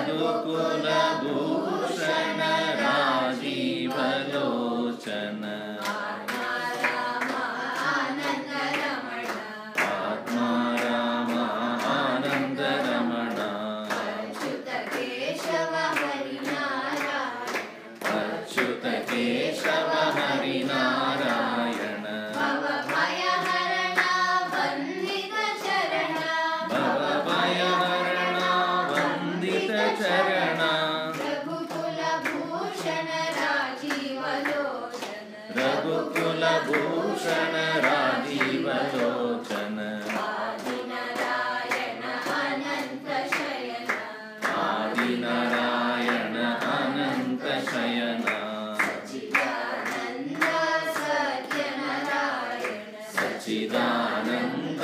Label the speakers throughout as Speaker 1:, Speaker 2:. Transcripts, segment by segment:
Speaker 1: रघुकुलभूषण राजीवलोचन आत्मा राम आनंद रमण अच्युत केशव हरिनारायण चरण रघुकुलभूषण राजीवलोचन आदिनारायण अनंत शयन सच्चिदानंद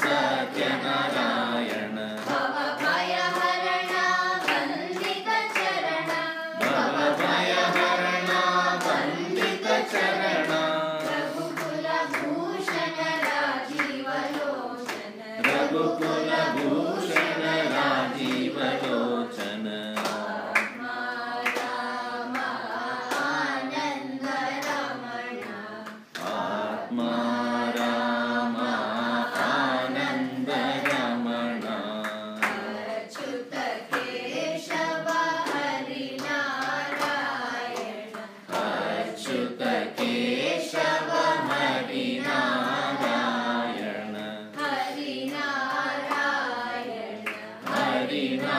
Speaker 1: सत्यनारायण रघुकुलभूषण राजीवलोचन आत्मा राम आनंद रमण Achyut Keshav Harinarayan Achyut Keshav Harinarayan Harinarayan Harinarayan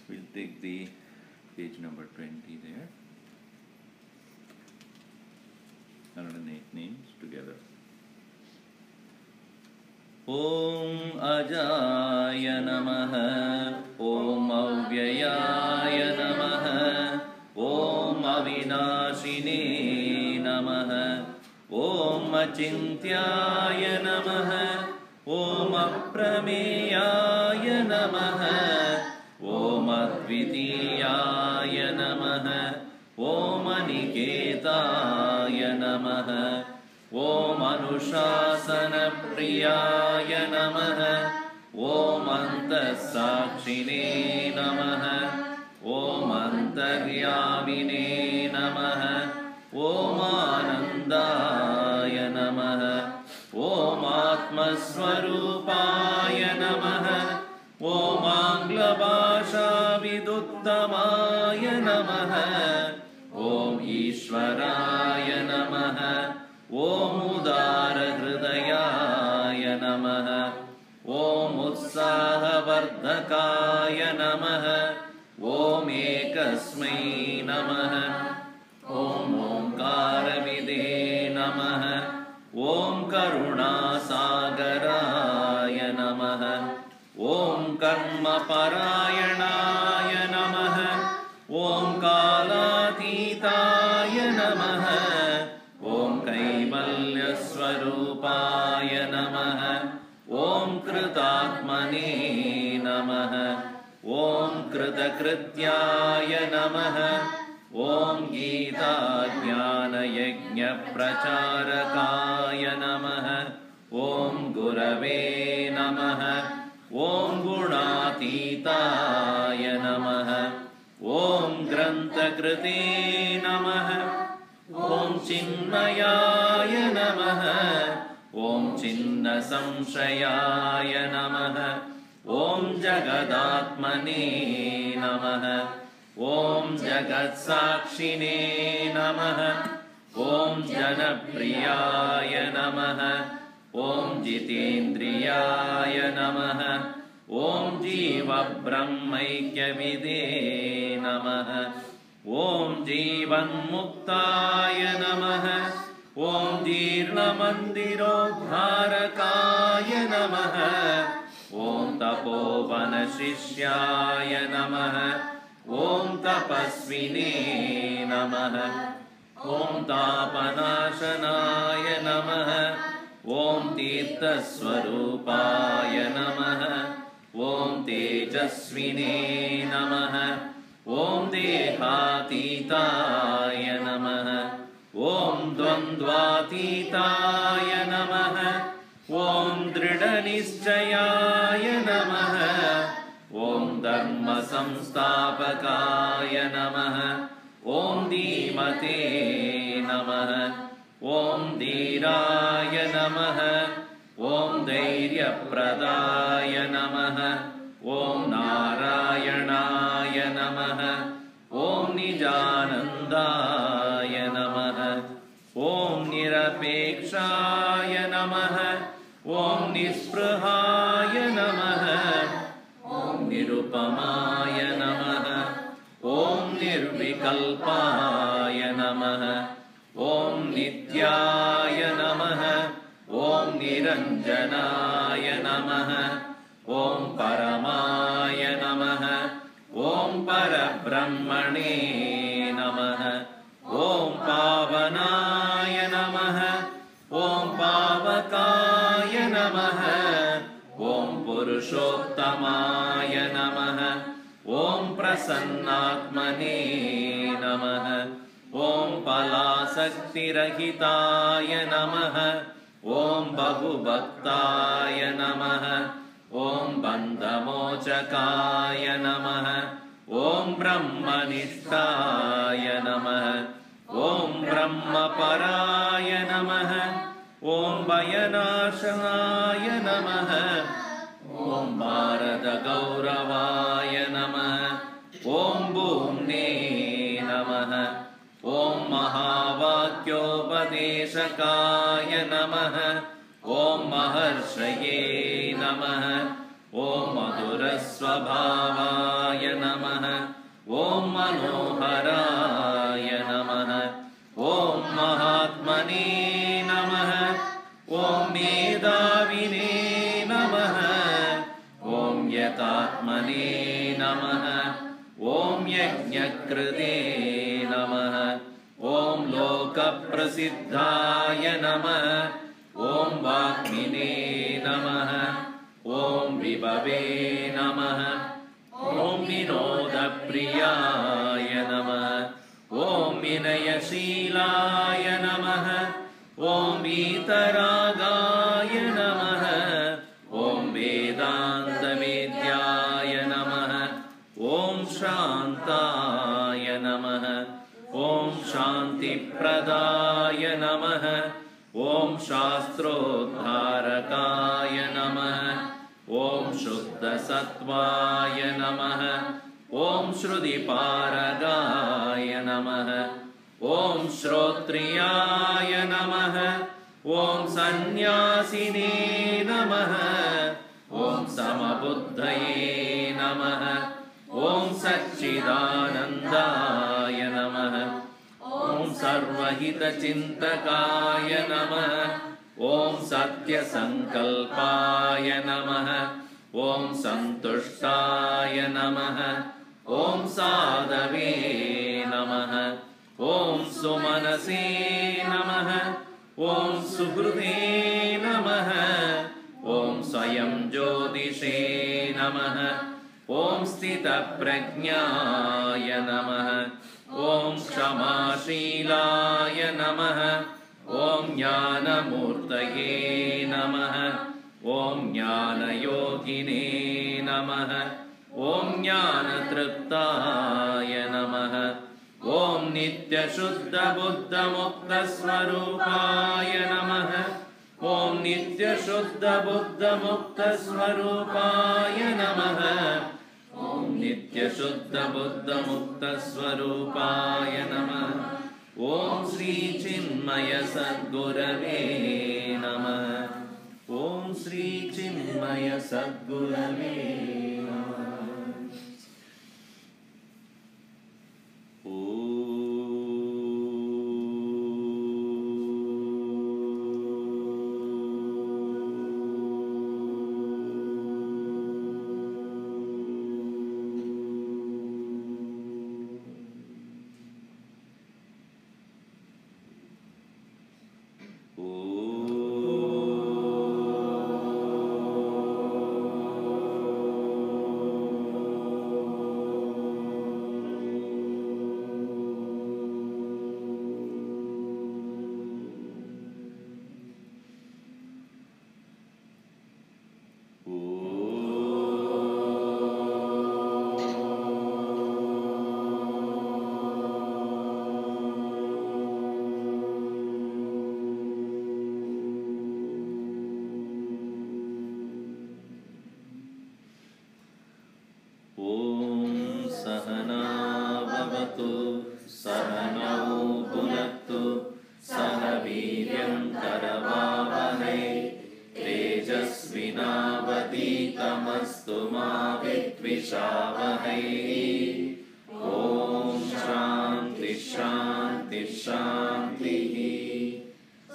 Speaker 1: We'll take the page number 20 there. 108 names together. Om Ajaya Namah, Om Avyayaya Namah, Om Avinashine Namah, Om Achintyaya Namah, Om Aprameyaya Namah, Om Advitiyaya Namah, Om Aniketaya Namah, Om Anushasana Priyaya Namah, Om Antasakshine Namah, Om Antaryamine Namah, Om Anandaya Namah, Om Atmaswaroopaya Namah, Om Anglabhasha Viduttamaya Namah, Om Ishwaraya Namah, Om Udara Hridayaya Namah, Om Utsahavardhakaya Namah, Om Ekasmai Namah, Om Omkaravide Namah, Om Karunasagaraya Namah, Om Karmaparayanaaya Namah, Om Kalatitaya Namah, Om Kaivalyaswarupaya Namah, Om Kritatmane Namah, Om Kritakrityaya Namah, Om Gita Jnana Yajna Pracharakaya Namah, Om Gurave Namah, Om Gunatitaya Namah, Om Grantakrite Namah, Om Chinmayaya Namah, Om Chinna Samshayaya Namah, Om Jagadatmane Namah, Om Jagatsakshine Namah, Om Janapriyaya Namah, Om Jitendriyaya Namah, Om Jiva Brahmaikyavide Namah, Om Jivan Muktaya Namah, Om Jirnamandirodharakaya Namah, Om Tapovana Shishyaya Namah, Om Tapasvine Namah, Om Tapanashanaya Namah, Om Tirthaswarupaya Namah, Om तेजस्विने नमः ॐ देहातीताय नमः ॐ द्वन्द्वातीताय नमः ॐ दृढनिश्चयाय नमः ॐ धर्मसंस्थापकाय नमः ॐ धीमते नमः ॐ धीराय नमः ॐ धैर्यप्रदाय नमः ॐ नारायणाय नमः ॐ निजानन्दाय नमः ॐ निरपेक्षाय नमः ॐ निःस्पृहाय नमः ॐ निरुपमाय नमः ॐ निर्विकल्पाय नमः ॐ नित्याय नमः ॐ निरञ्जनाय नमः ॐ परमाय नमः ॐ परब्रह्मणे नमः ॐ पावनाय नमः ॐ पावकाय नमः ॐ पुरुषोत्तमाय नमः ॐ प्रसन्नात्मने नमः ॐ फलासक्तिरहिताय नमः ॐ बहुभक्ताय नमः ॐ बन्धमोचकाय नमः ॐ ब्रह्मनिष्ठाय नमः ॐ ब्रह्मपराय नमः ॐ भयनाशनाय नमः ॐ भारतगौरवाय नमः ॐ भूम्ने नमः ॐ महावाक्योपदेशकाय नमः ॐ महर्षये नमः ॐ मधुरस्वभावाय नमः ॐ मनोहराय नमः ॐ महात्मने नमः ॐ मेधाविने नमः ॐ यतात्मने नमः ॐ यज्ञकृते नमः ॐ लोकप्रसिद्धाय नमः ॐ वाग्मिने नमः ॐ विभवे नमः ॐ विनोदप्रियाय नमः ॐ विनयशीलाय नमः ॐ वीतरागाय नमः ॐ वेदान्तवेद्याय नमः ॐ शान्ताय नमः ॐ शान्तिप्रदाय नमः ॐ शास्त्रोद्धारकाय नमः ॐ शुद्धसत्त्वाय नमः ॐ श्रुतिपारगाय नमः ॐ श्रोत्रियाय नमः ॐ सन्न्यासिने नमः ॐ समबुद्धये नमः ॐ सच्चिदानन्दाय नमः ॐ सर्वहितचिन्तकाय नमः ॐ सत्यसङ्कल्पाय नमः ॐ सन्तुष्टाय नमः ॐ साधवे नमः ॐ सुमनसे नमः ॐ सुहृदे नमः ॐ स्वयं ज्योतिषे नमः ॐ स्थितप्रज्ञाय नमः ॐ क्षमाशीलाय नमः ॐ ज्ञानमूर्तये नमः ॐ ज्ञानयोगिने नमः ॐ ज्ञानतृप्ताय नमः ॐ नित्यशुद्धबुद्धमुक्तस्वरूपाय नमः ॐ नित्यशुद्धबुद्धमुक्तस्वरूपाय नमः ॐ नित्यशुद्धबुद्धमुक्तस्वरूपाय नमः ॐ श्रीचिन्मयसद्गुरवे नमः ॐ श्रीचिन्मयसद्गुरवे नमः Oh. भवतु सहनौ भुनक्तु सह वीर्यं करवावहै तेजस्विनावधीतमस्तु मा विद्विषावहै ॐ शान्ति शान्ति शान्तिः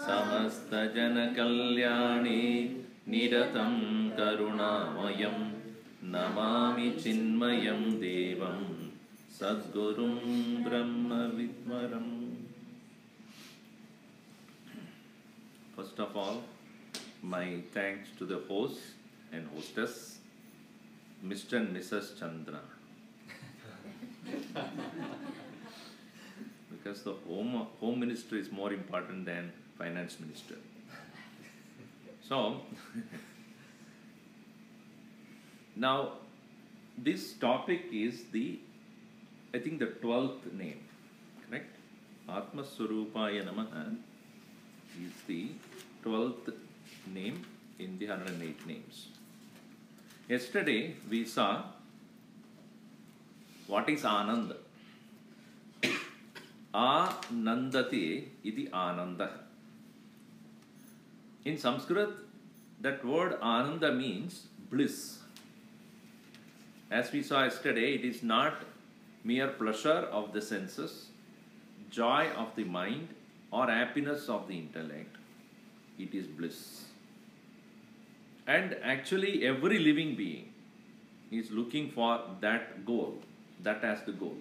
Speaker 1: समस्तजनकल्याणे निरतं करुणामयं नमामि चिन्मयं देवं सद्गुरुं ब्रह्मविद्वरम्. First of all, my thanks to the host and hostess, Mr. and Mrs. Chandra. Because the home minister is more important than finance minister. So, now this topic is I think the 12th name, correct? Atmaswaroopaya Namah is the 12th name in the 108 names. Yesterday we saw what is Ananda. Anandati iti Ananda. In Sanskrit, that word Ananda means bliss. As we saw yesterday, it is not mere pleasure of the senses, joy of the mind, or happiness of the intellect. It is bliss. And actually every living being is looking for that goal, that as the goal.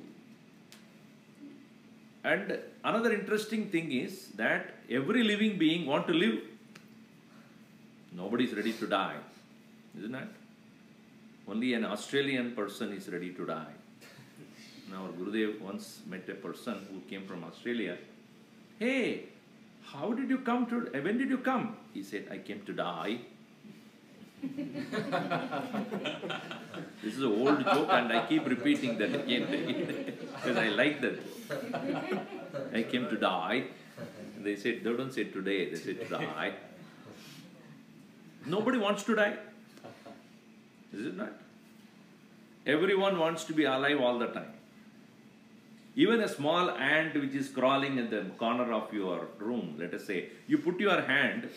Speaker 1: And another interesting thing is that every living being wants to live. Nobody is ready to die, isn't it? Only an Australian person is ready to die. Now, our Gurudev once met a person who came from Australia. Hey, how did you come to, when did you come? He said, I came to die. This is an old joke and I keep repeating that again because I like that joke. I came to die. They said, they don't say today, they say to die. Nobody wants to die. Is it not? Everyone wants to be alive all the time. Even a small ant which is crawling in the corner of your room, let us say, you put your hand,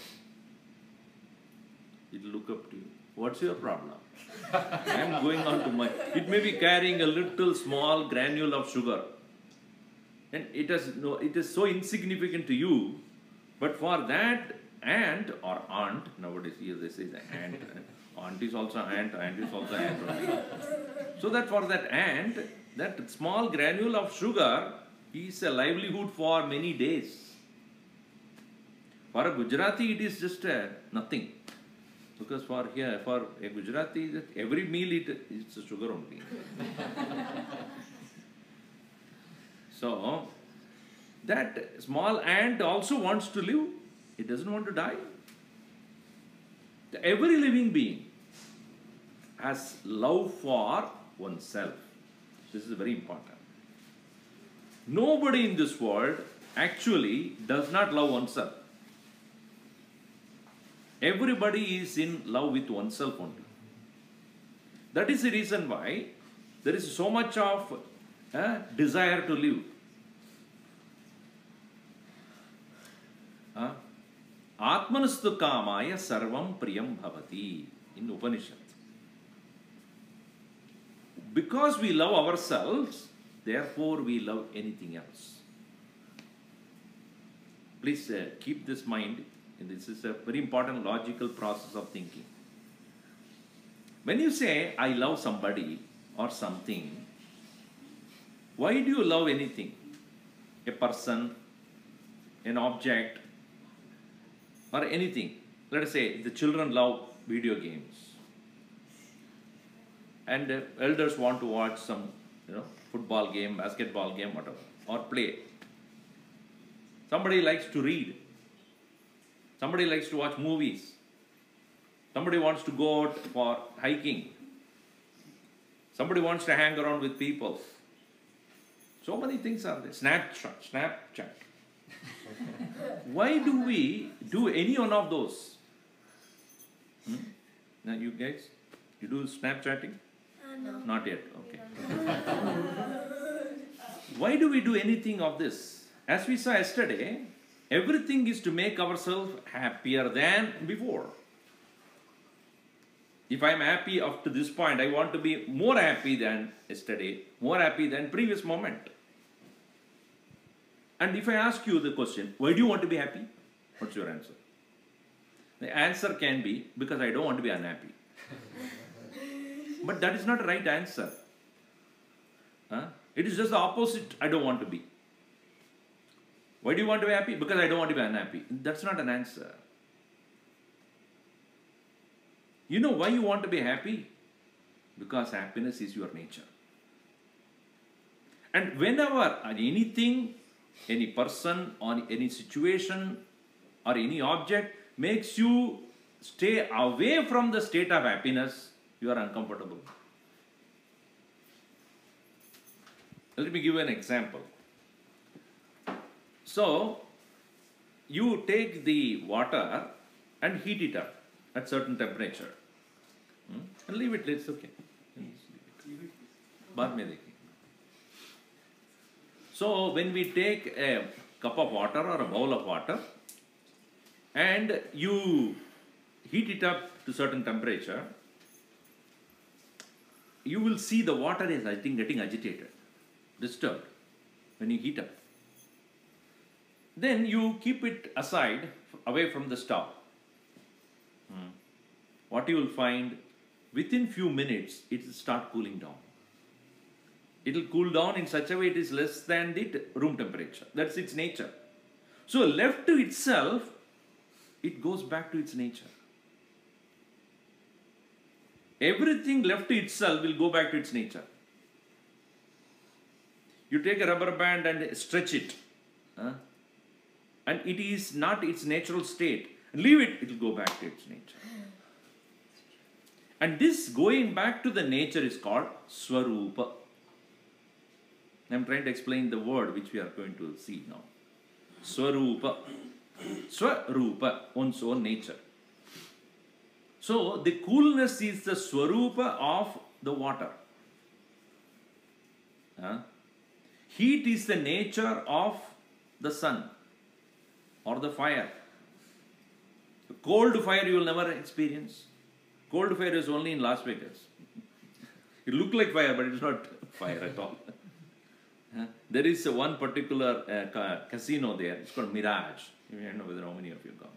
Speaker 1: it will look up to you. What's your problem? I am going on to my... It may be carrying a little small granule of sugar. And it is so insignificant to you, but for that ant or aunt, nowadays here they say the ant, aunt is also ant is also ant. So that for that ant, that small granule of sugar is a livelihood for many days. For a Gujarati, it is just nothing. Because for a Gujarati, every meal it's sugar only. So, that small ant also wants to live. It doesn't want to die. Every living being has love for oneself. This is very important. Nobody in this world actually does not love oneself. Everybody is in love with oneself only. That is the reason why there is so much of desire to live. Atmanastu kamaya sarvam priyam bhavati in Upanishad. Because we love ourselves, therefore we love anything else. Please keep this mind. This is a very important logical process of thinking. When you say, I love somebody or something, why do you love anything? A person, an object, or anything. Let us say the children love video games. And elders want to watch some, football game, basketball game, whatever, or play. Somebody likes to read. Somebody likes to watch movies. Somebody wants to go out for hiking. Somebody wants to hang around with people. So many things are there. Snapchat. Why do we do any one of those? Now you guys, you do Snapchatting?
Speaker 2: No.
Speaker 1: Not yet, okay. Why do we do anything of this? As we saw yesterday, everything is to make ourselves happier than before. If I am happy up to this point, I want to be more happy than yesterday, more happy than previous moment. And if I ask you the question, why do you want to be happy? What's your answer? The answer can be, because I don't want to be unhappy. But that is not the right answer. It is just the opposite, I don't want to be. Why do you want to be happy? Because I don't want to be unhappy. That's not an answer. You know why you want to be happy? Because happiness is your nature. And whenever anything, any person, or any situation, or any object makes you stay away from the state of happiness, you are uncomfortable. Let me give you an example. So, you take the water and heat it up at certain temperature. And leave it, it's okay. So, when we take a cup of water or a bowl of water and you heat it up to certain temperature, you will see the water is, I think, getting agitated, disturbed when you heat up. Then you keep it aside, away from the stove. What you will find, within few minutes, it will start cooling down. It will cool down in such a way it is less than the room temperature. That's its nature. So left to itself, it goes back to its nature. Everything left to itself will go back to its nature. You take a rubber band and stretch it. And it is not its natural state. Leave it, it will go back to its nature. And this going back to the nature is called Swarupa. I am trying to explain the word which we are going to see now. Swarupa. Swarupa, one's own nature. So, the coolness is the Swarupa of the water. Heat is the nature of the sun or the fire. Cold fire you will never experience. Cold fire is only in Las Vegas. It looks like fire, but it is not fire at all. There is one particular casino there. It's called Mirage. I don't know whether how many of you come.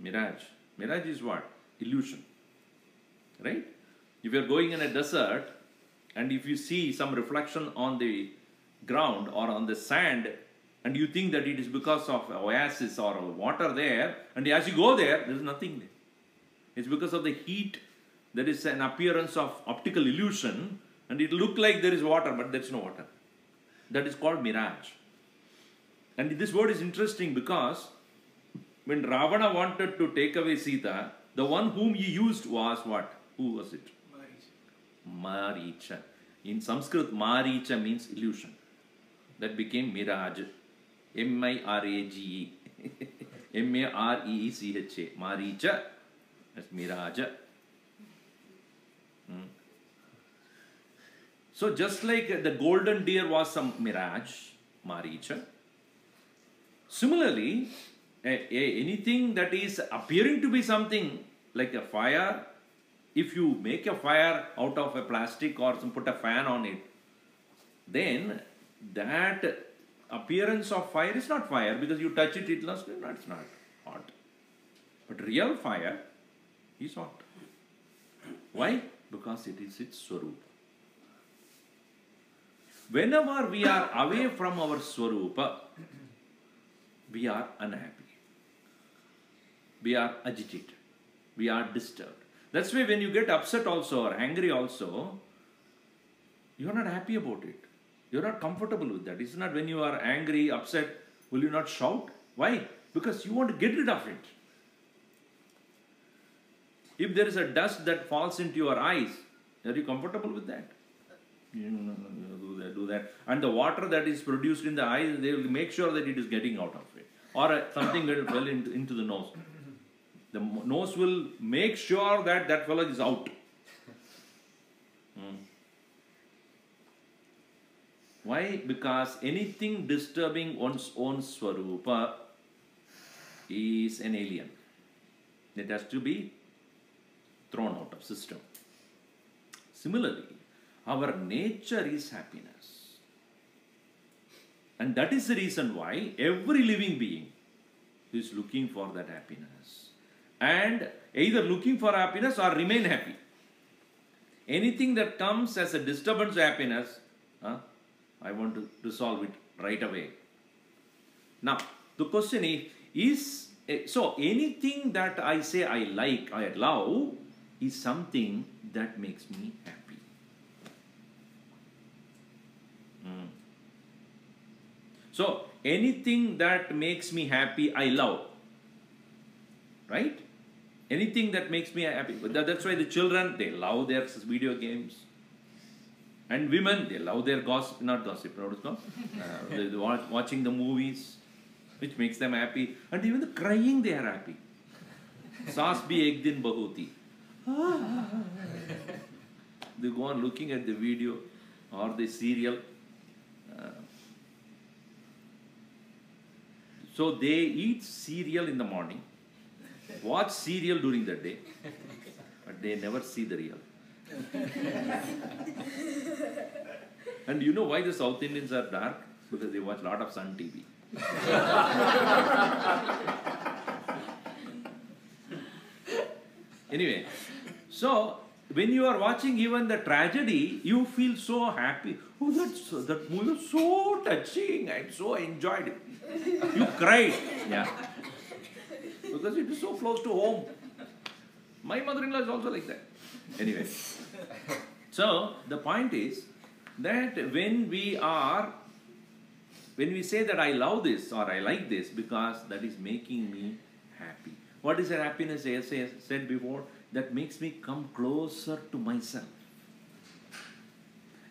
Speaker 1: Mirage. Mirage is what? Illusion. Right? If you are going in a desert and if you see some reflection on the ground or on the sand and you think that it is because of oasis or water there, and as you go there, there is nothing there. It's because of the heat. There is an appearance of optical illusion and it looks like there is water, but there is no water. That is called mirage. And this word is interesting because when Ravana wanted to take away Sita, the one whom he used was what? Who was it? Maricha. In Sanskrit, Maricha means illusion. That became mirage. M-I-R-A-G-E. M-A-R-E-E-C-H-A. Maricha. That's mirage. So just like the golden deer was some mirage, Maricha. Similarly, anything that is appearing to be something like a fire, if you make a fire out of a plastic or put a fan on it, then that appearance of fire is not fire because you touch it, it's not hot. But real fire is hot. Why? Because it is its Swarupa. Whenever we are away from our Swarupa, we are unhappy. We are agitated. We are disturbed. That's why when you get upset also or angry also, you are not happy about it. You are not comfortable with that. It's not when you are angry, upset, will you not shout? Why? Because you want to get rid of it. If there is a dust that falls into your eyes, are you comfortable with that? Do that. And the water that is produced in the eyes, they will make sure that it is getting out of it. Or something that fell into the nose. The nose will make sure that that fellow is out. Why? Because anything disturbing one's own Swarupa is an alien. It has to be thrown out of system. Similarly, our nature is happiness. And that is the reason why every living being is looking for that happiness. And either looking for happiness or remain happy. Anything that comes as a disturbance to happiness, I want to resolve it right away. Now, the question is so anything that I say I like, I love, is something that makes me happy. So, anything that makes me happy, I love. Right? Anything that makes me happy. That's why the children, they love their video games. And women, they love their gossip, not gossip, what is called? Watching the movies, which makes them happy. And even the crying, they are happy. Saas bhi ek din bahoti. They go on looking at the video or the serial. So they eat cereal in the morning, watch serial during the day, but they never see the real. And you know why the South Indians are dark? Because they watch a lot of Sun TV. Anyway, so when you are watching even the tragedy, you feel so happy. Oh, that movie was so touching. I so enjoyed it. You cried. Yeah. Because it is so close to home. My mother-in-law is also like that. Anyway. So, the point is that when we say that I love this or I like this because that is making me happy. What is that happiness, as I said before? That makes me come closer to myself.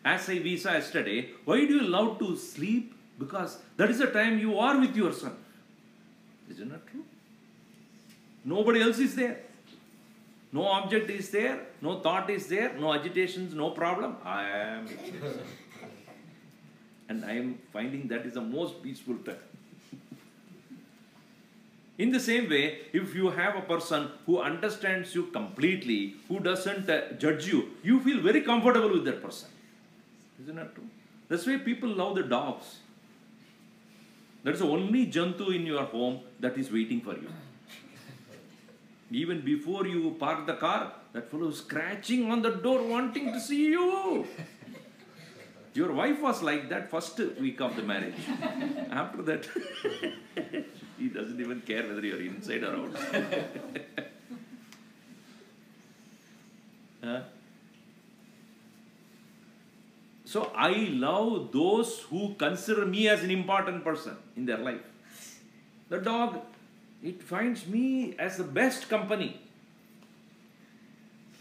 Speaker 1: As we saw yesterday, why do you love to sleep? Because that is the time you are with yourself. Isn't that true? Nobody else is there. No object is there. No thought is there. No agitations, no problem. I am with myself. And I am finding that is the most peaceful time. In the same way, if you have a person who understands you completely, who doesn't judge you, you feel very comfortable with that person. Isn't that true? That's why people love the dogs. That's the only Jantu in your home that is waiting for you. Even before you park the car, that fellow is scratching on the door wanting to see you. Your wife was like that first week of the marriage. After that, he doesn't even care whether you're inside or out. So I love those who consider me as an important person in their life. The dog, it finds me as the best company.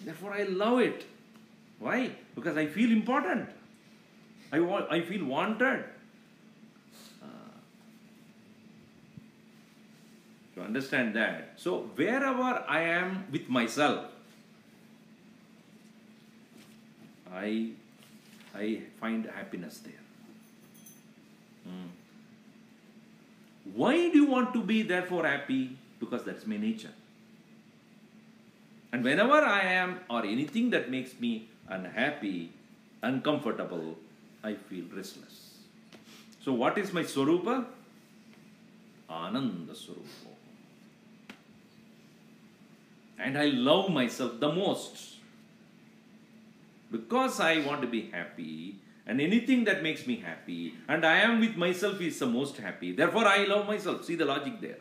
Speaker 1: Therefore I love it. Why? Because I feel important. I feel wanted. To understand that. So wherever I am with myself, I find happiness there. Why do you want to be therefore happy? Because that's my nature. And whenever I am or anything that makes me unhappy, uncomfortable, I feel restless. So what is my Swarupa? Ananda Swarupa. And I love myself the most. Because I want to be happy, and anything that makes me happy, and I am with myself is the most happy. Therefore, I love myself. See the logic there.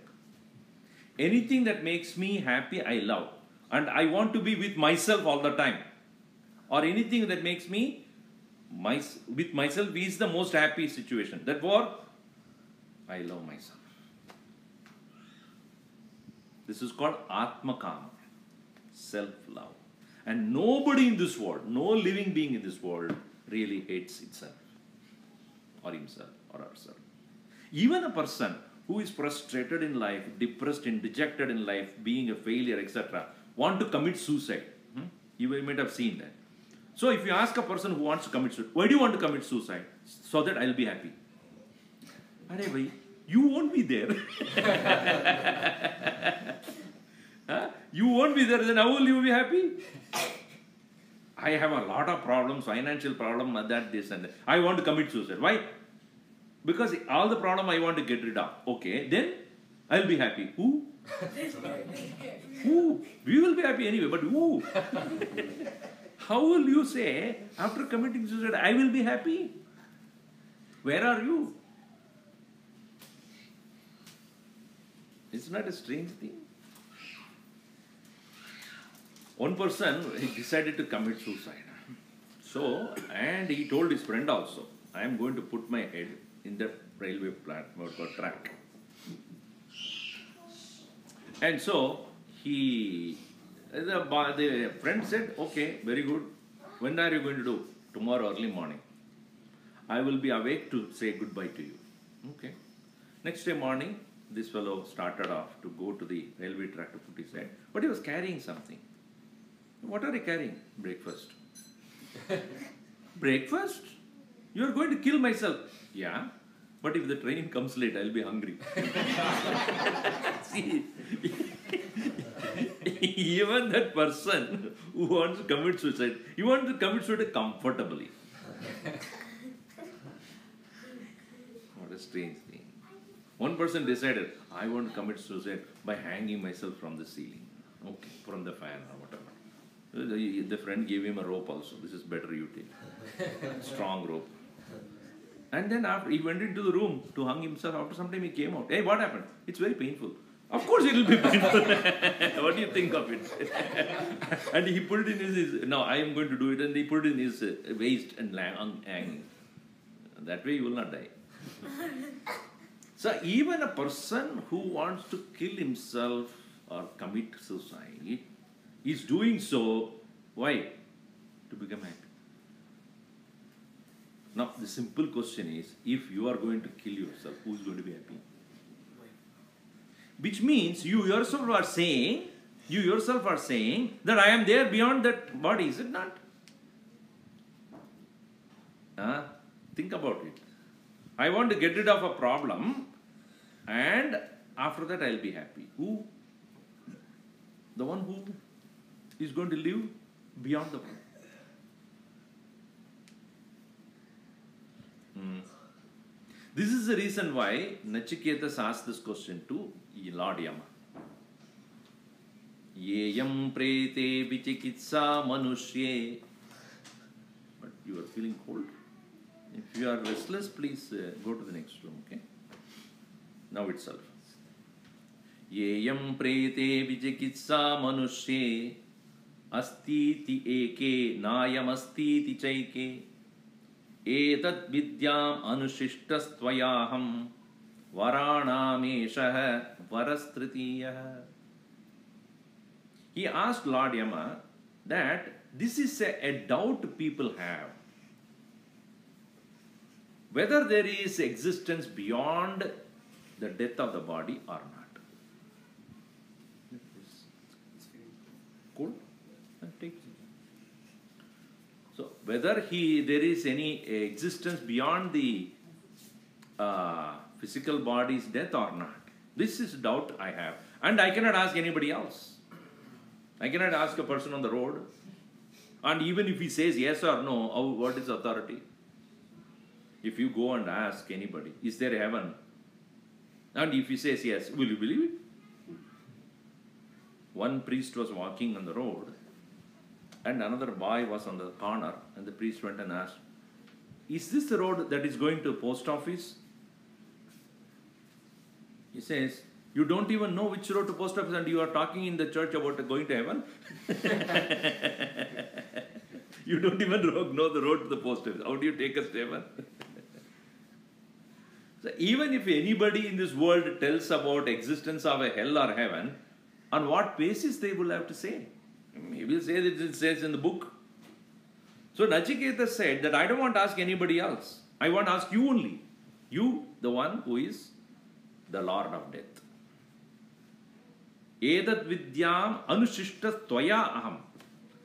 Speaker 1: Anything that makes me happy, I love. And I want to be with myself all the time. Or anything that makes me with myself is the most happy situation. Therefore, I love myself. This is called Atmakama, self-love. And nobody in this world, no living being in this world really hates itself or himself or herself. Even a person who is frustrated in life, depressed and dejected in life, being a failure, etc., want to commit suicide. You might have seen that. So if you ask a person who wants to commit suicide, why do you want to commit suicide? So that I'll be happy. Arey bhai, you won't be there. Huh? You won't be there, then how will you be happy? I have a lot of problems, financial problem, that, this and that. I want to commit suicide. Why? Because all the problem I want to get rid of. Okay, then I'll be happy. Who? Who? We will be happy anyway, but who? How will you say, after committing suicide, I will be happy? Where are you? It's not a strange thing. One person, he decided to commit suicide. So, and he told his friend also, I am going to put my head in the railway platform or track. And so, the friend said, okay, very good. When are you going to do? Tomorrow early morning. I will be awake to say goodbye to you. Okay. Next day morning, this fellow started off to go to the railway track to put his head. But he was carrying something. What are you carrying? Breakfast. Breakfast? You are going to kill myself. Yeah. But if the train comes late, I'll be hungry. See, even that person who wants to commit suicide, he wants to commit suicide comfortably. What a strange thing. One person decided, I want to commit suicide by hanging myself from the ceiling. Okay, from the fan or whatever. The friend gave him a rope also. This is better you take. Strong rope. And then after he went into the room to hang himself. After some time he came out. Hey, what happened? It's very painful. Of course it will be painful. What do you think of it? And he put it in his, no, I am going to do it. And he put it in his waist and hanging. That way you will not die. So even a person who wants to kill himself or commit suicide is doing so, why? To become happy. Now the simple question is, if you are going to kill yourself, who is going to be happy? Which means you yourself are saying that I am there beyond that body, is it not? Think about it. I want to get rid of a problem and after that I will be happy. Who? The one who is going to live beyond the body. This is the reason why Nachiketas asked this question to Lord Yama. Yeyam prete vichikitsa manushye. But you are feeling cold? If you are restless, please go to the next room, okay? Now itself. Yeyam prete vichikitsa manushye astiti eke nayam astiti chaike etat vidyam anushishtas tvayaham varanameshah varastritiyah. He asked Lord Yama that this is a doubt people have. Whether there is existence beyond the death of the body or not. Cool? Take it. So, whether there is any existence beyond the physical body's death or not. This is a doubt I have. And I cannot ask anybody else. I cannot ask a person on the road. And even if he says yes or no, what is authority? If you go and ask anybody, is there a heaven? And if he says yes, will you believe it? One priest was walking on the road and another boy was on the corner and the priest went and asked, is this the road that is going to post office? He says, you don't even know which road to post office and you are talking in the church about going to heaven? You don't even know the road to the post office. How do you take us to heaven? So even if anybody in this world tells about existence of a hell or heaven, on what basis they will have to say? He will say that it says in the book. So Nachiketa said that I don't want to ask anybody else. I want to ask you only. You, the one who is the Lord of death. Edat vidyam anushishta tvaya aham.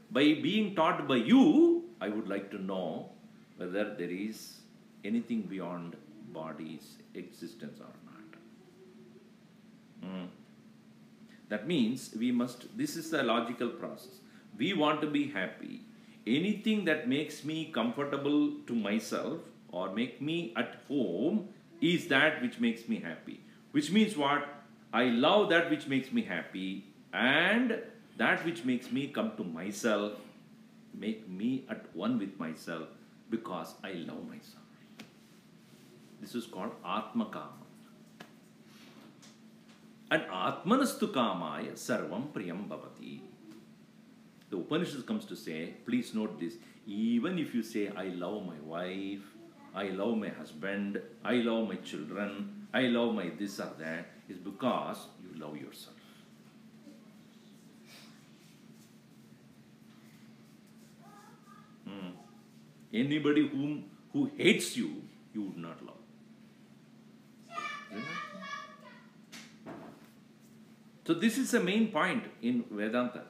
Speaker 1: By being taught by you, I would like to know whether there is anything beyond body's existence or not. That means we must, this is the logical process. We want to be happy. Anything that makes me comfortable to myself or make me at home is that which makes me happy. Which means what? I love that which makes me happy, and that which makes me come to myself, make me at one with myself because I love myself. This is called Atma Kama. And Atmanastu Kamaya Sarvam Priyam Bhavati. The Upanishad comes to say, please note this, even if you say, I love my wife, I love my husband, I love my children, I love my this or that, is because you love yourself. Anybody who hates you, you would not love. So this is the main point in Vedanta.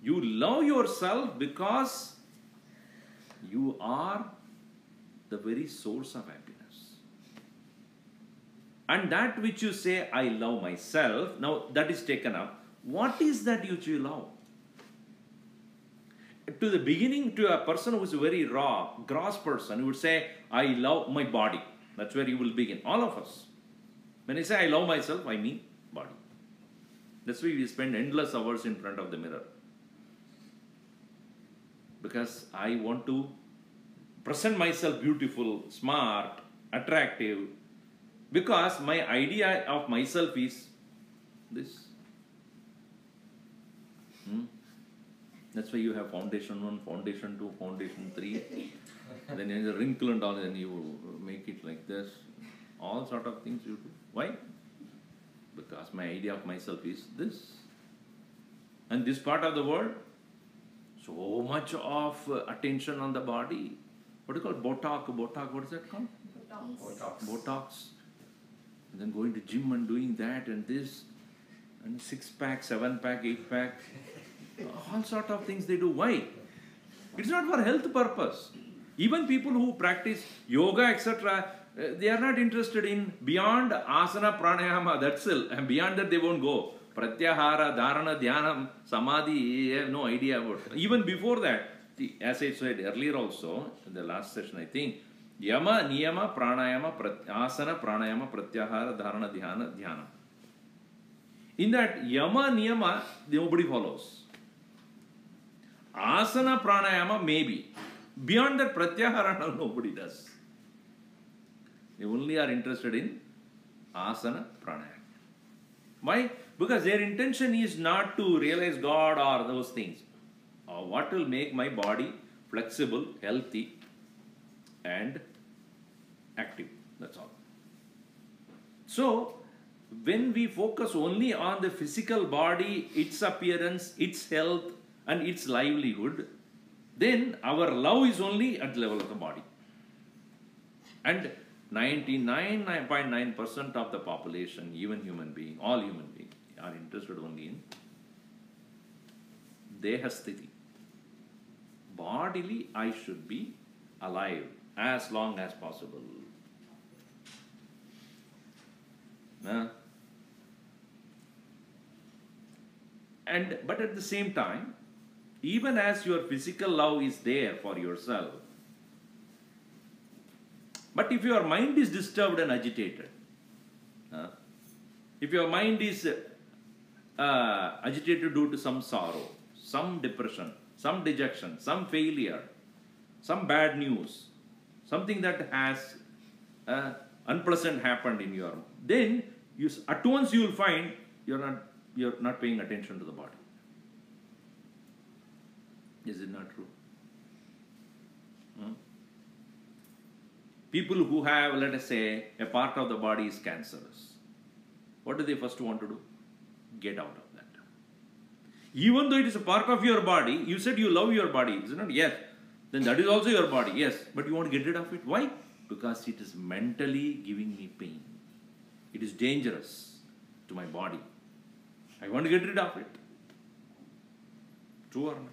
Speaker 1: You love yourself because you are the very source of happiness. And that which you say, I love myself, now that is taken up. What is that which you love? To the beginning, to a person who is a very raw, gross person, who would say, I love my body. That's where you will begin. All of us. When I say I love myself, I mean body. That's why we spend endless hours in front of the mirror. Because I want to present myself beautiful, smart, attractive. Because my idea of myself is this. That's why you have foundation 1, foundation 2, foundation 3. Then there is a wrinkle and all, then you make it like this. All sort of things you do. Why? Because my idea of myself is this. And this part of the world, so much of attention on the body. What do you call Botox? What is that called? Botox. And then going to gym and doing that and this. And 6-pack, 7-pack, 8-pack. All sort of things they do. Why? It's not for health purpose. Even people who practice yoga, etc., they are not interested in beyond asana, pranayama, that's it. And beyond that they won't go. Pratyahara, dharana, dhyanam, samadhi, they have no idea about it. Even before that, as I said earlier also, in the last session I think, yama, niyama, pranayama, asana, pranayama, pratyahara, dharana, dhyana, dhyanam. In that yama, niyama, nobody follows. Asana, pranayama, maybe. Beyond that, pratyahara, nobody does. They only are interested in asana, pranayama. Why? Because their intention is not to realize God or those things. What will make my body flexible, healthy, and active. That's all. So, when we focus only on the physical body, its appearance, its health, and its livelihood, then our love is only at the level of the body. And 99.9% of the population, even human being, all human beings, are interested only in Dehasthiti. Bodily, I should be alive as long as possible. But at the same time, even as your physical love is there for yourself, but if your mind is disturbed and agitated, if your mind is agitated due to some sorrow, some depression, some dejection, some failure, some bad news, something that has unpleasant happened in your, then at once you will find you're not paying attention to the body. Is it not true? People who have, let us say, a part of the body is cancerous. What do they first want to do? Get out of that. Even though it is a part of your body, you said you love your body, is it not? Yes. Then that is also your body, yes. But you want to get rid of it. Why? Because it is mentally giving me pain. It is dangerous to my body. I want to get rid of it. True or not?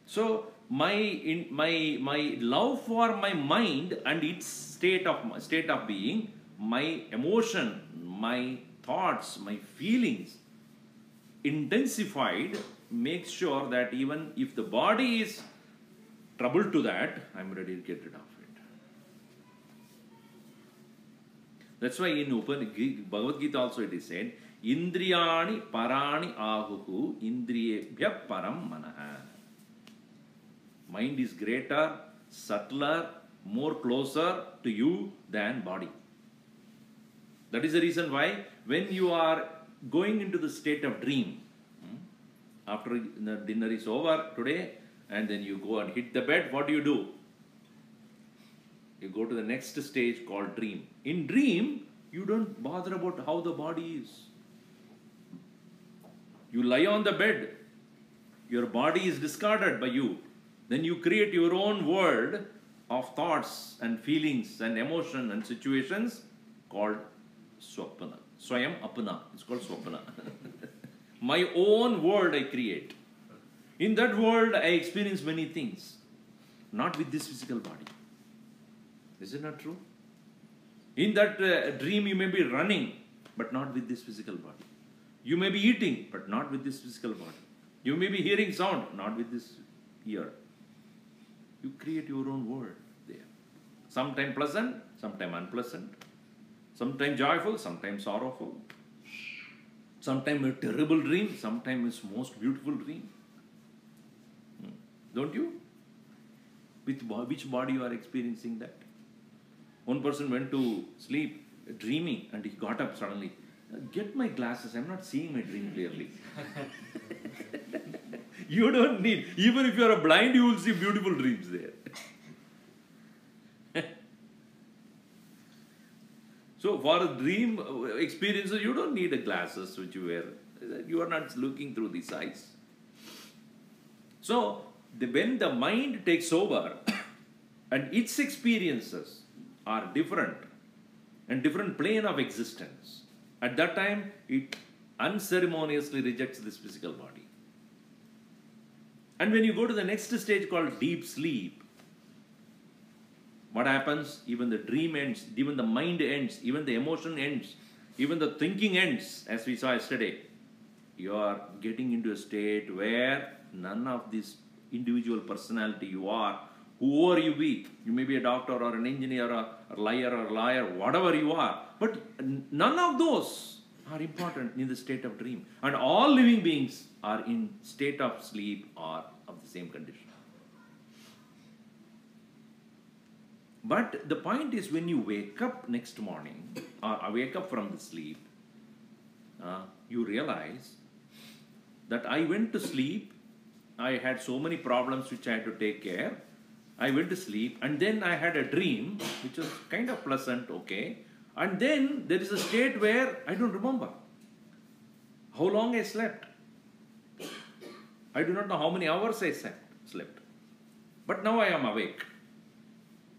Speaker 1: So my love for my mind and its state of being, my emotion, my thoughts, my feelings intensified makes sure that even if the body is troubled to that, I'm ready to get rid of it. That's why in Bhagavad Gita also it is said, Indriyani parani ahuhu indriyebhya param manaha. Mind is greater, subtler, more closer to you than body. That is the reason why when you are going into the state of dream, after the dinner is over today, and then you go and hit the bed, what do? You go to the next stage called dream. In dream, you don't bother about how the body is. You lie on the bed, your body is discarded by you. Then you create your own world of thoughts and feelings and emotion and situations called Swapana. Swayam Apana. It's called Swapana. My own world I create. In that world I experience many things. Not with this physical body. Is it not true? In that dream you may be running, but not with this physical body. You may be eating, but not with this physical body. You may be hearing sound, not with this ear. You create your own world there. Sometimes pleasant, sometimes unpleasant. Sometimes joyful, sometimes sorrowful. Sometimes a terrible dream, sometimes a most beautiful dream. Don't you? With which body you are experiencing that? One person went to sleep dreaming and he got up suddenly. Get my glasses, I'm not seeing my dream clearly. You don't need, even if you are blind, you will see beautiful dreams there. So for dream experiences, you don't need the glasses which you wear. You are not looking through these eyes. So when the mind takes over and its experiences are different and different plane of existence, at that time it unceremoniously rejects this physical body. And when you go to the next stage called deep sleep, what happens? Even the dream ends, even the mind ends, even the emotion ends, even the thinking ends, as we saw yesterday. You are getting into a state where none of this individual personality you are, whoever you be, you may be a doctor or an engineer or a liar, whatever you are, but none of those are important in the state of dream. And all living beings are in state of sleep or of the same condition. But the point is, when you wake up next morning or wake up from the sleep, you realize that I went to sleep, I had so many problems which I had to take care. I went to sleep and then I had a dream which was kind of pleasant, okay. And then there is a state where I don't remember how long I slept. I do not know how many hours I slept. But now I am awake.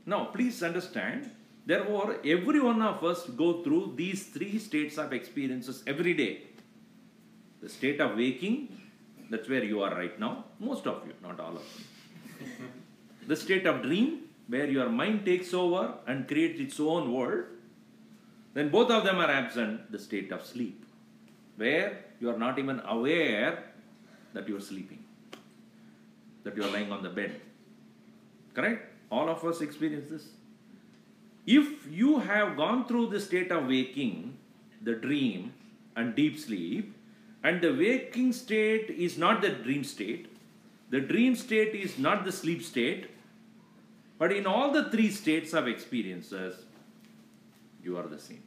Speaker 1: Now please understand, therefore every one of us go through these three states of experiences every day. The state of waking, that's where you are right now. Most of you, not all of you. The state of dream, where your mind takes over and creates its own world. Then both of them are absent. The state of sleep, where you are not even aware that you are sleeping, that you are lying on the bed. Correct? All of us experience this. If you have gone through the state of waking, the dream and deep sleep, and the waking state is not the dream state, the dream state is not the sleep state, but in all the three states of experiences, you are the same.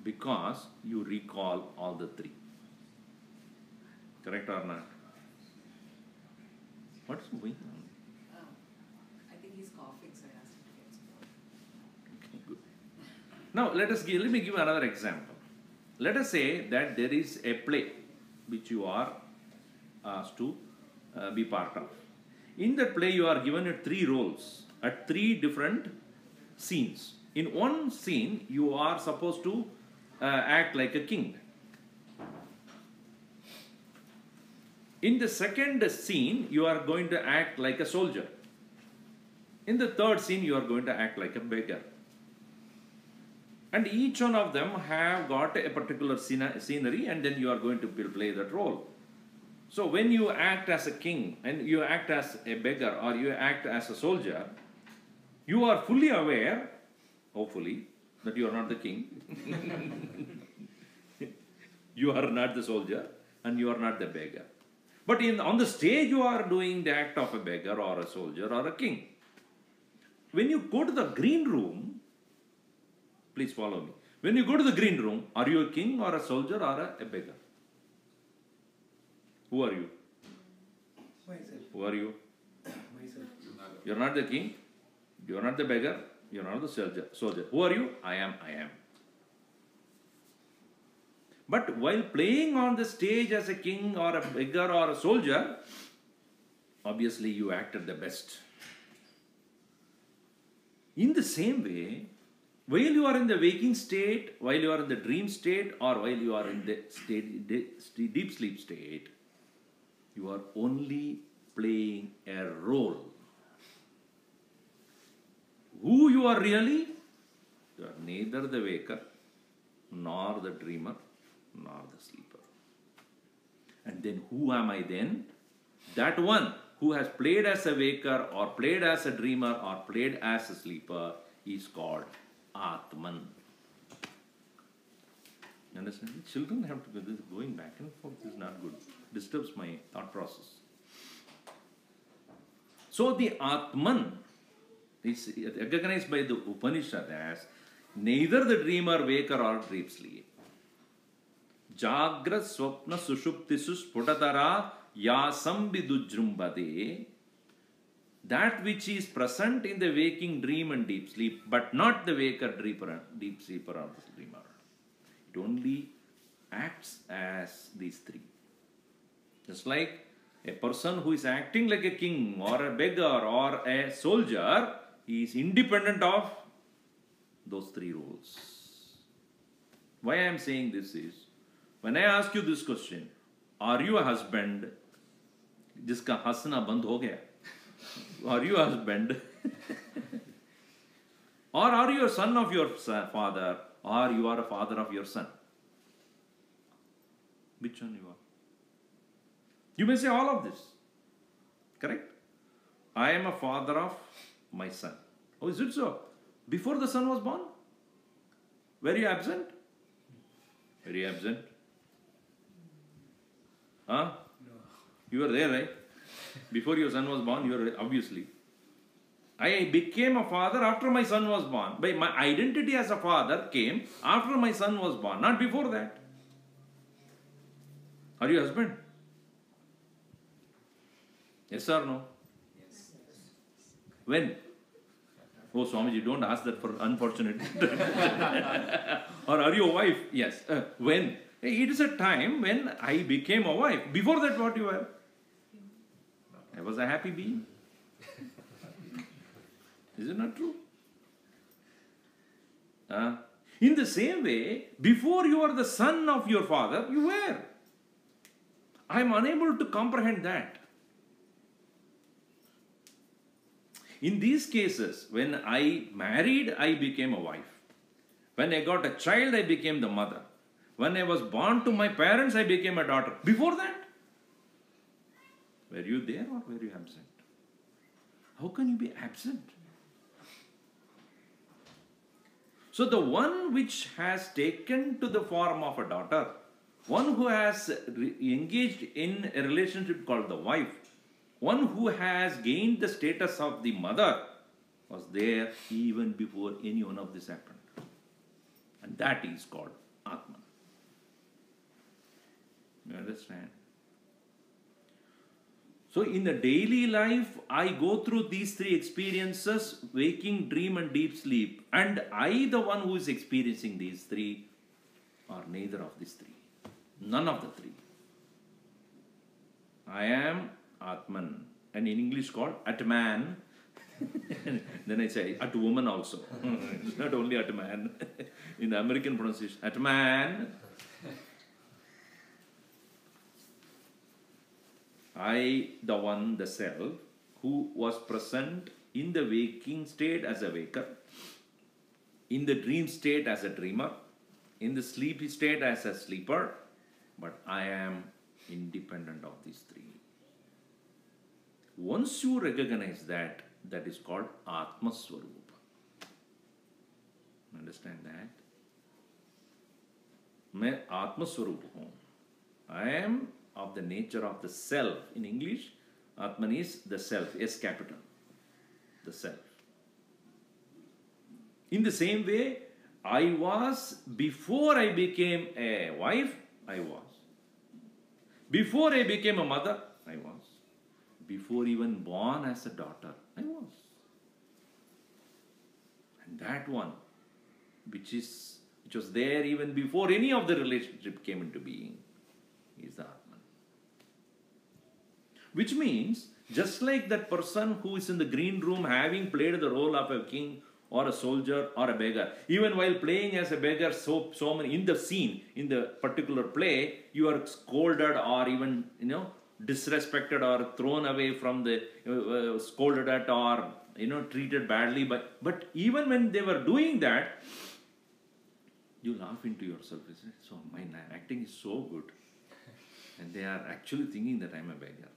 Speaker 1: Because you recall all the three. Correct or not? What's going on?
Speaker 2: I think he's coughing, so I asked him to get some water.
Speaker 1: Okay, good. Now let me give another example. Let us say that there is a play which you are asked to be part of. In that play you are given three roles at three different scenes. In one scene you are supposed to act like a king. In the second scene, you are going to act like a soldier. In the third scene, you are going to act like a beggar. And each one of them have got a particular scenery, and then you are going to play that role. So when you act as a king, and you act as a beggar, or you act as a soldier, you are fully aware, hopefully, that you are not the king. You are not the soldier, and you are not the beggar. But on the stage, you are doing the act of a beggar, or a soldier, or a king. When you go to the green room, please follow me. When you go to the green room, are you a king or a soldier or a beggar? Who are you?
Speaker 3: Myself.
Speaker 1: Who are you?
Speaker 3: Myself.
Speaker 1: You are not the king. You are not the beggar. You are not the soldier. Who are you? I am. But while playing on the stage as a king or a beggar or a soldier, obviously you acted the best. In the same way, while you are in the waking state, while you are in the dream state, or while you are in the deep sleep state, you are only playing a role. Who you are really? You are neither the waker, nor the dreamer, nor the sleeper. And then who am I then? That one who has played as a waker, or played as a dreamer, or played as a sleeper is called Atman. You understand? Children have to go going back and forth is not good. Disturbs my thought process. So the Atman is recognized by the Upanishad as neither the dreamer, waker, or dream sleep. Jagrat swapna sushuptisu sputatara yasam vidujrumbade. That which is present in the waking, dream and deep sleep, but not the waker, dreamer, deep sleeper or the dreamer. It only acts as these three. Just like a person who is acting like a king or a beggar or a soldier, he is independent of those three roles. Why I am saying this is, when I ask you this question, are you a husband? जिसका हंसना बंद हो गया. Are you a husband? Or are you a son of your father? Or you are a father of your son? Which one you are? You may say all of this. Correct? I am a father of my son. Oh, is it so? Before the son was born? Were you absent? Very absent. Huh?
Speaker 3: No.
Speaker 1: You were there, right? Before your son was born, you were obviously. I became a father after my son was born. But my identity as a father came after my son was born, not before that. Are you a husband? Yes or no?
Speaker 3: Yes.
Speaker 1: When? Oh, Swamiji, don't ask that for unfortunate. Or are you a wife? Yes. When? It is a time when I became a wife. Before that, what you were? I was a happy being. Is it not true? In the same way, before you are the son of your father, you were. I am unable to comprehend that. In these cases, when I married, I became a wife. When I got a child, I became the mother. When I was born to my parents, I became a daughter. Before that, were you there or were you absent? How can you be absent? So the one which has taken to the form of a daughter, one who has engaged in a relationship called the wife, one who has gained the status of the mother, was there even before any one of this happened. And that is called Atman. You understand? So in the daily life, I go through these three experiences, waking, dream and deep sleep. And I, the one who is experiencing these three, are neither of these three. None of the three. I am Atman. And in English called Atman. Then I say Atwoman also. It's not only Atman. In the American pronunciation, Atman. I, the one, the self, who was present in the waking state as a waker, in the dream state as a dreamer, in the sleepy state as a sleeper, but I am independent of these three. Once you recognize that, that is called Atmaswaroopaya. Understand that? मैं आत्मस्वरूप हूँ. I am of the nature of the self. In English, Atman is the self, S capital, the self. In the same way, I was before I became a wife, I was. Before I became a mother, I was. Before even born as a daughter, I was. And that one, which was there even before any of the relationship came into being, is the Atman. Which means, just like that person who is in the green room having played the role of a king or a soldier or a beggar, even while playing as a beggar, so many in the scene, in the particular play, you are scolded or even, disrespected or thrown away from the, scolded at or, treated badly. But even when they were doing that, you laugh into yourself. So my acting is so good. And they are actually thinking that I am a beggar.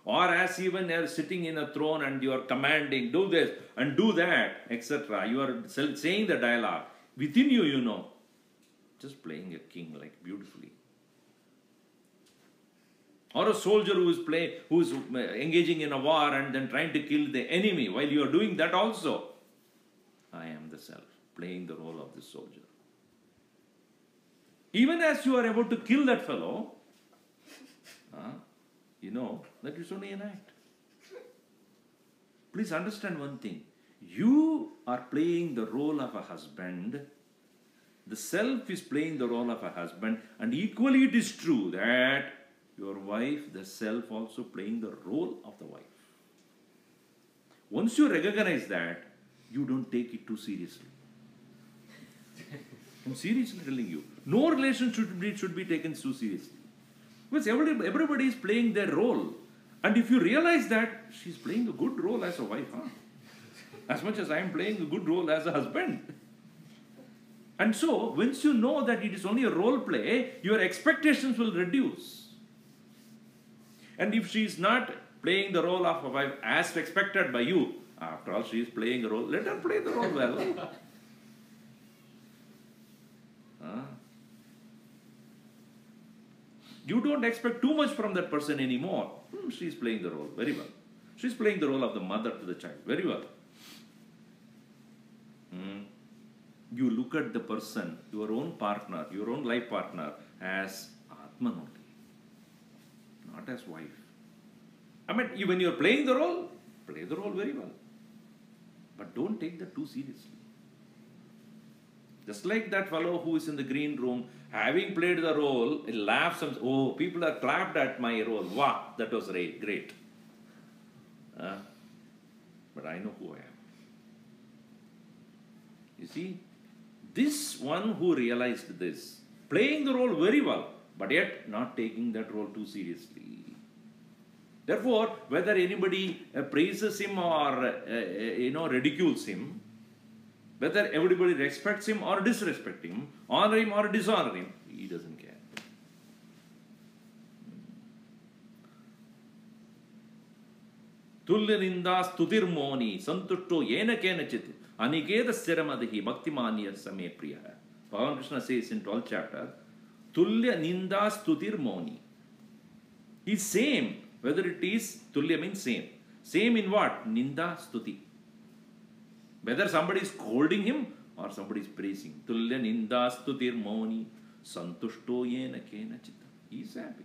Speaker 1: Or as even they are sitting in a throne and you are commanding, do this and do that, etc. You are saying the dialogue. Within you, you know, just playing a king like beautifully. Or a soldier who is engaging in a war and then trying to kill the enemy. While you are doing that also, I am the self, playing the role of the soldier. Even as you are about to kill that fellow, you know that it's only an act. Please understand one thing. You are playing the role of a husband. The self is playing the role of a husband. And equally it is true that your wife, the self, also playing the role of the wife. Once you recognize that, you don't take it too seriously. I'm seriously telling you. No relationship should be taken too seriously. Because everybody is playing their role. And if you realize that, she's playing a good role as a wife, as much as I am playing a good role as a husband. And so, once you know that it is only a role play, your expectations will reduce. And if she is not playing the role of a wife as expected by you, after all, she is playing a role, let her play the role well. You don't expect too much from that person anymore. She is playing the role very well. She is playing the role of the mother to the child very well. You look at the person, your own partner, your own life partner, as Atman only, not as wife. I mean, when you are playing the role, play the role very well. But don't take that too seriously. Just like that fellow who is in the green room, having played the role, he laughs and says, oh, people are clapped at my role. Wow, that was great. But I know who I am. You see, this one who realized this, playing the role very well, but yet not taking that role too seriously. Therefore, whether anybody praises him or ridicules him, whether everybody respects him or disrespects him, honor him or dishonor him, he doesn't care. Tulya ninda stutir moni santushto yena kenachit anikeda stiramadihi bhaktimanya same priya. Bhagavan Krishna says in 12th chapter, Tulya ninda stutir moni. He's same, whether it is, Tulya means same. Same in what? Ninda stuti. Whether somebody is scolding him or somebody is praising. Tulya ninda stutir moni santushto yena kena chitta. He is happy.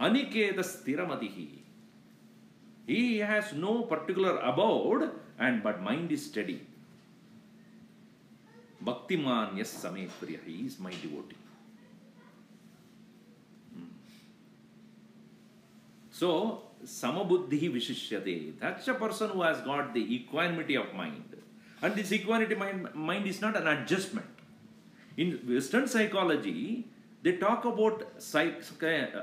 Speaker 1: Anikeda stiramadihi. He has no particular abode, but mind is steady. Bhaktiman yes same priya. He is my devotee. So, samabuddhi vishishyate. That's a person who has got the equanimity of mind. And this equanimity mind is not an adjustment. In Western psychology, They talk about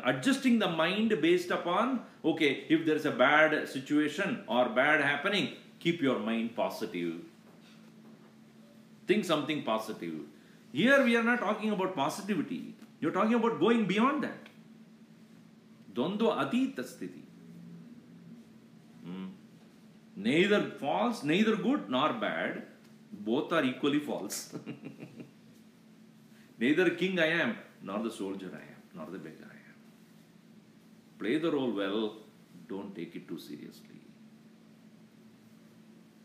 Speaker 1: adjusting the mind based upon, okay, if there is a bad situation or bad happening, keep your mind positive. Think something positive. Here we are not talking about positivity. You're talking about going beyond that. Dvandva atita sthiti. Neither false, neither good nor bad. Both are equally false. Neither king I am, nor the soldier I am, nor the beggar I am. Play the role well, don't take it too seriously.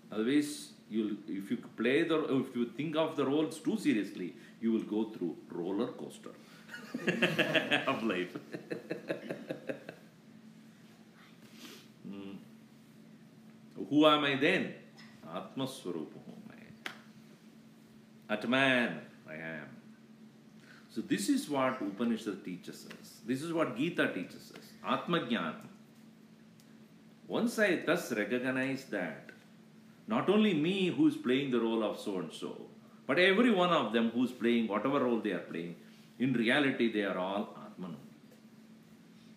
Speaker 1: Otherwise, if you think of the roles too seriously, you will go through roller coaster of life. Who am I then? Atmaswaroopaya. Atman, I am. So this is what Upanishad teaches us. This is what Gita teaches us. Atmajnana. Once I thus recognize that, not only me who is playing the role of so and so, but every one of them who is playing whatever role they are playing, in reality they are all Atman.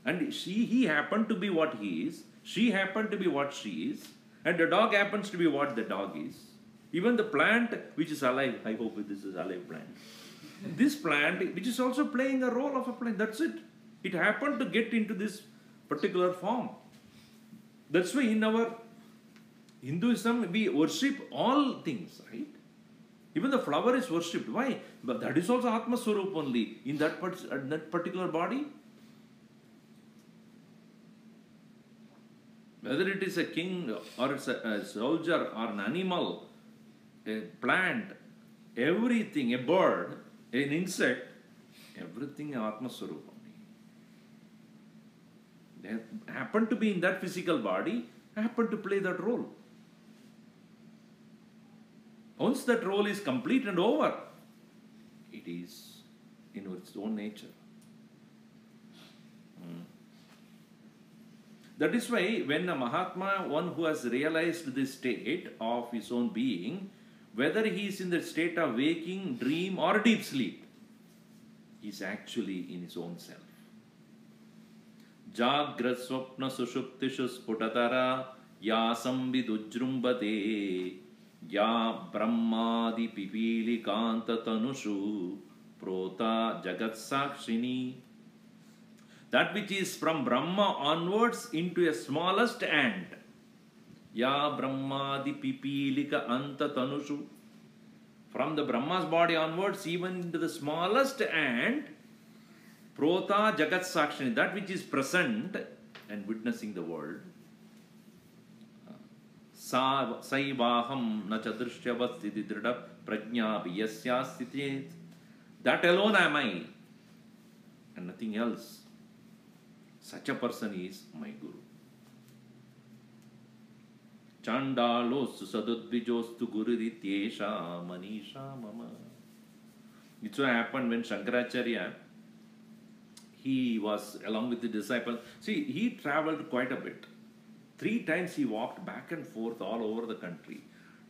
Speaker 1: And he happened to be what he is, she happened to be what she is, and the dog happens to be what the dog is. Even the plant which is alive, I hope this is alive plant. This plant which is also playing a role of a plant, that's it. It happened to get into this particular form. That's why in our Hinduism we worship all things, right? Even the flower is worshipped. Why? But that is also Atma Swarup only in that particular body. Whether it is a king or it's a soldier or an animal, a plant, everything, a bird, an insect, everything Atma Swarup only. They happen to be in that physical body, happen to play that role. Once that role is complete and over, it is in its own nature. That is why when a Mahatma, one who has realized this state of his own being, whether he is in the state of waking, dream or deep sleep, he is actually in his own self. Jagra swapna sushuptishu sputatara ya samvidujrumbate ya brahmadi pipili kanta tanushu prota jagat sakshini. That which is from Brahma onwards into a smallest ant. Ya brahmadi pipilika anta tanushu. From the Brahma's body onwards, even into the smallest ant, prota jagat sakshini, that which is present and witnessing the world. Saivaham na chadrishyavastiti drida prajna biyasya stiti. That alone am I, and nothing else. Such a person is my Guru. Chandalostu sadudvijostu gururityesha manisha mama. It so happened when Shankaracharya, he was along with the disciples. See, he traveled quite a bit. 3 times he walked back and forth all over the country,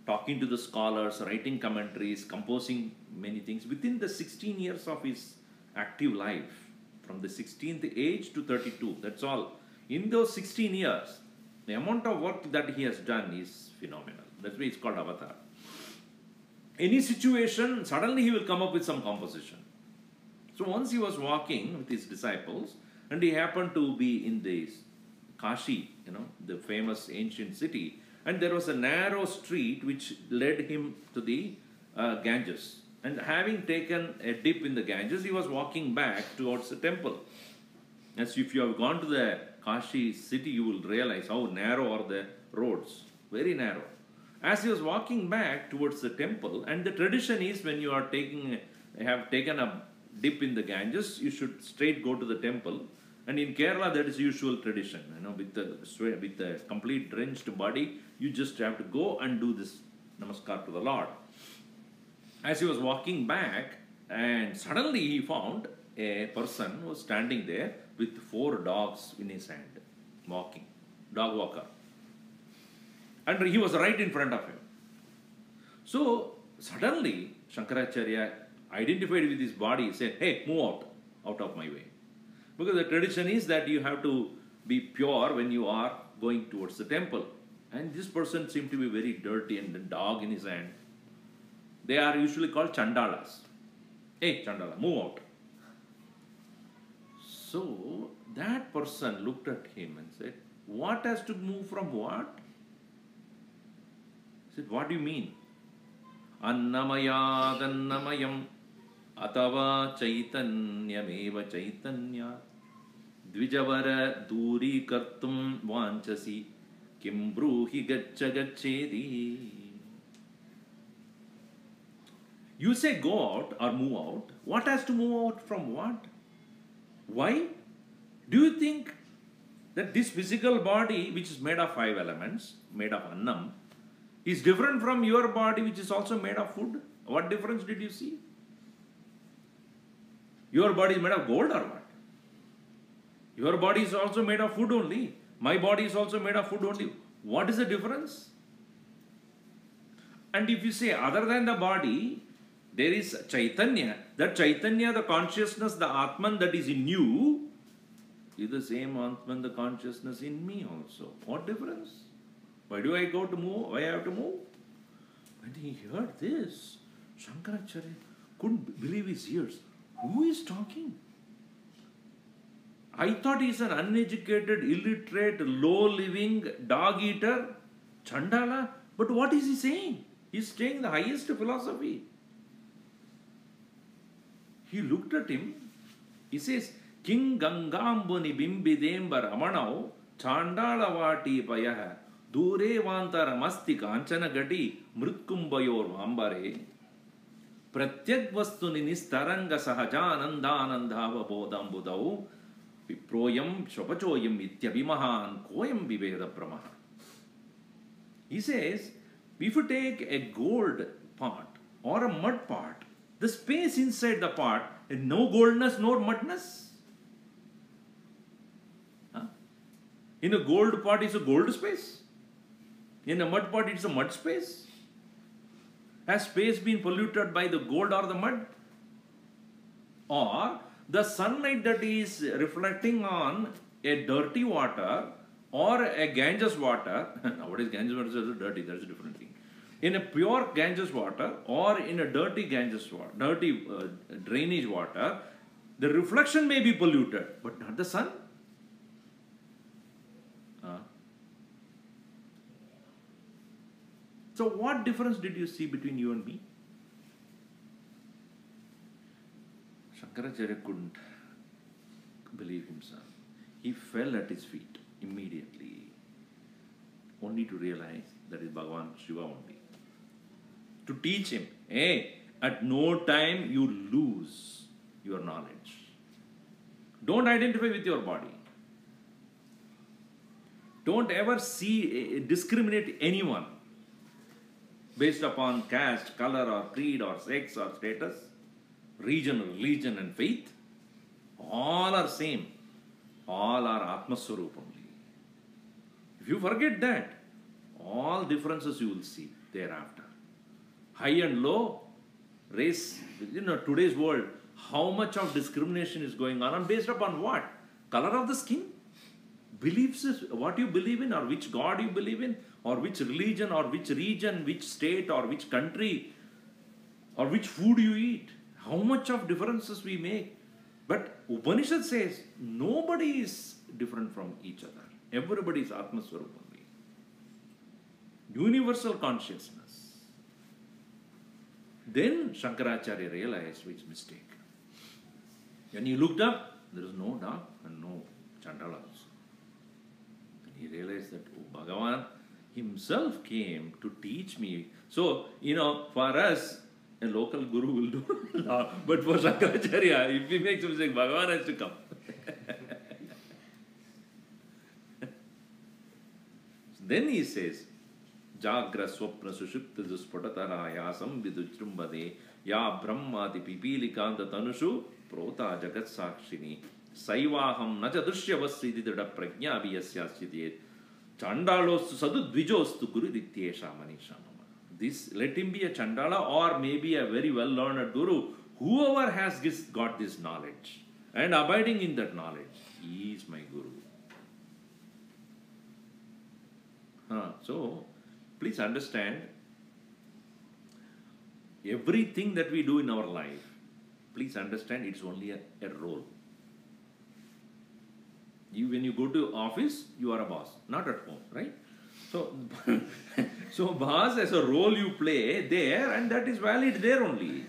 Speaker 1: talking to the scholars, writing commentaries, composing many things within the 16 years of his active life. From the 16th age to 32, that's all. In those 16 years, the amount of work that he has done is phenomenal. That's why it's called avatar. Any situation, suddenly he will come up with some composition. So once he was walking with his disciples, and he happened to be in this Kashi, the famous ancient city, and there was a narrow street which led him to the Ganges. And having taken a dip in the Ganges, he was walking back towards the temple. As if you have gone to the Kashi city, you will realize how narrow are the roads. Very narrow. As he was walking back towards the temple, and the tradition is when you are have taken a dip in the Ganges, you should straight go to the temple. And in Kerala, that is usual tradition. With the complete drenched body, you just have to go and do this namaskar to the Lord. As he was walking back, and suddenly he found a person who was standing there with 4 dogs in his hand, walking, dog walker. And he was right in front of him. So suddenly Shankaracharya identified with his body, said, "Hey, move out." out of my way. Because the tradition is that you have to be pure when you are going towards the temple. And this person seemed to be very dirty and a dog in his hand. They are usually called chandalas. Hey, chandala, move out. So that person looked at him and said, what has to move from what? He said, what do you mean? Annamayad annamayam atava chaitanyameva chaitanya dvijavara duri kartum vanchasi kim bruhi gaccha gacchedi. You say go out or move out. What has to move out from what? Why? Do you think that this physical body, which is made of 5 elements, made of annam, is different from your body, which is also made of food? What difference did you see? Your body is made of gold or what? Your body is also made of food only. My body is also made of food only. What is the difference? And if you say other than the body, there is Chaitanya. That Chaitanya, the consciousness, the Atman that is in you, is the same Atman, the consciousness in me also. What difference? Why do I go to move? Why I have to move? When he heard this, Shankaracharya couldn't believe his ears. Who is talking? I thought he is an uneducated, illiterate, low-living, dog-eater, Chandala. But what is he saying? He is saying the highest philosophy. He looked at him. He says, King Gangambuni Bimbidemba Ramanau Chandalavati Payaha Dure Vantara Masti Kanchana Gati Mrutkumbayor Vambare Pratyag Vastuni Nistaranga Sahajanandanandhava Bodam Budau Viproyam Shopachoyam Ityabimahan Koyam Viveda Brahmaha. He says, if you take a gold pot or a mud pot, the space inside the pot is no goldness nor mudness. In a gold pot is a gold space. In a mud pot it's a mud space. Has space been polluted by the gold or the mud? Or the sunlight that is reflecting on a dirty water or a Ganges water, nowadays Ganges water is dirty, that's a different thing. In a pure Ganges water or in a dirty Ganges water, dirty drainage water, the reflection may be polluted, but not the sun. So what difference did you see between you and me? Shankaracharya couldn't believe himself. He fell at his feet immediately, only to realize that is Bhagavan Shiva only. To teach him, hey, at no time you lose your knowledge. Don't identify with your body. Don't ever discriminate anyone based upon caste, color or creed or sex or status, region, religion and faith. All are same. All are Atmaswaroopaya only. If you forget that, all differences you will see thereafter. High and low, race, today's world, how much of discrimination is going on and based upon what? Color of the skin? Beliefs is what you believe in or which God you believe in or which religion or which region, which state or which country or which food you eat. How much of differences we make. But Upanishad says nobody is different from each other. Everybody is Atmaswaroopaya only. Universal consciousness. Then Shankaracharya realized which mistake. When he looked up, there is no dog and no Chandala also. And he realized that Bhagavan himself came to teach me. So, for us, a local guru will do but for Shankaracharya, if he makes a mistake, Bhagavan has to come. Then he says, Jagra swapna sushupta duspatatarayasam vidujrumbade ya brahmati pipilikanta tanushu prota jagat sakshini saivaham nacha drishyavasridida prajna abhiyasyasyate chandalos sadu dvijostu guru dityesha manisha mama. This, let him be a Chandala or maybe a very well learned guru, whoever has got this knowledge, and abiding in that knowledge. He is my Guru. So, please understand, everything that we do in our life, please understand it's only a role. When you go to office, you are a boss, not at home, right? So, so boss as a role you play there, and that is valid there only.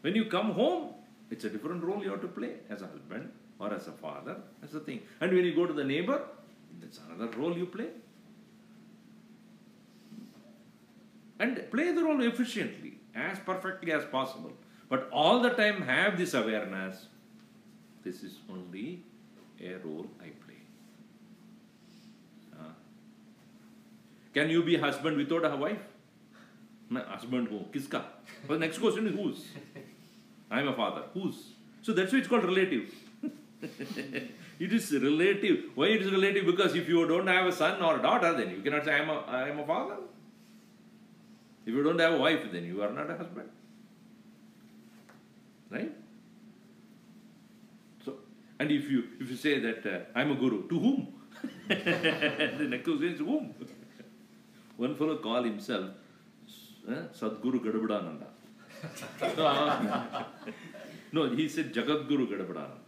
Speaker 1: When you come home, it's a different role you have to play as a husband or as a father, as a thing. And when you go to the neighbor, that's another role you play. And play the role efficiently, as perfectly as possible. But all the time have this awareness, this is only a role I play. Can you be husband without a wife? Husband who? Kiska? But the next question is whose? I am a father. Whose? So that's why it's called relative. It is relative. Why it is relative? Because if you don't have a son or a daughter, then you cannot say I am a father. If you don't have a wife, then you are not a husband. Right? So, and if you say that I am a guru, to whom? The next question is whom? One fellow called himself Sadguru Gadabdananda. No, he said Jagat Guru Gadabdananda.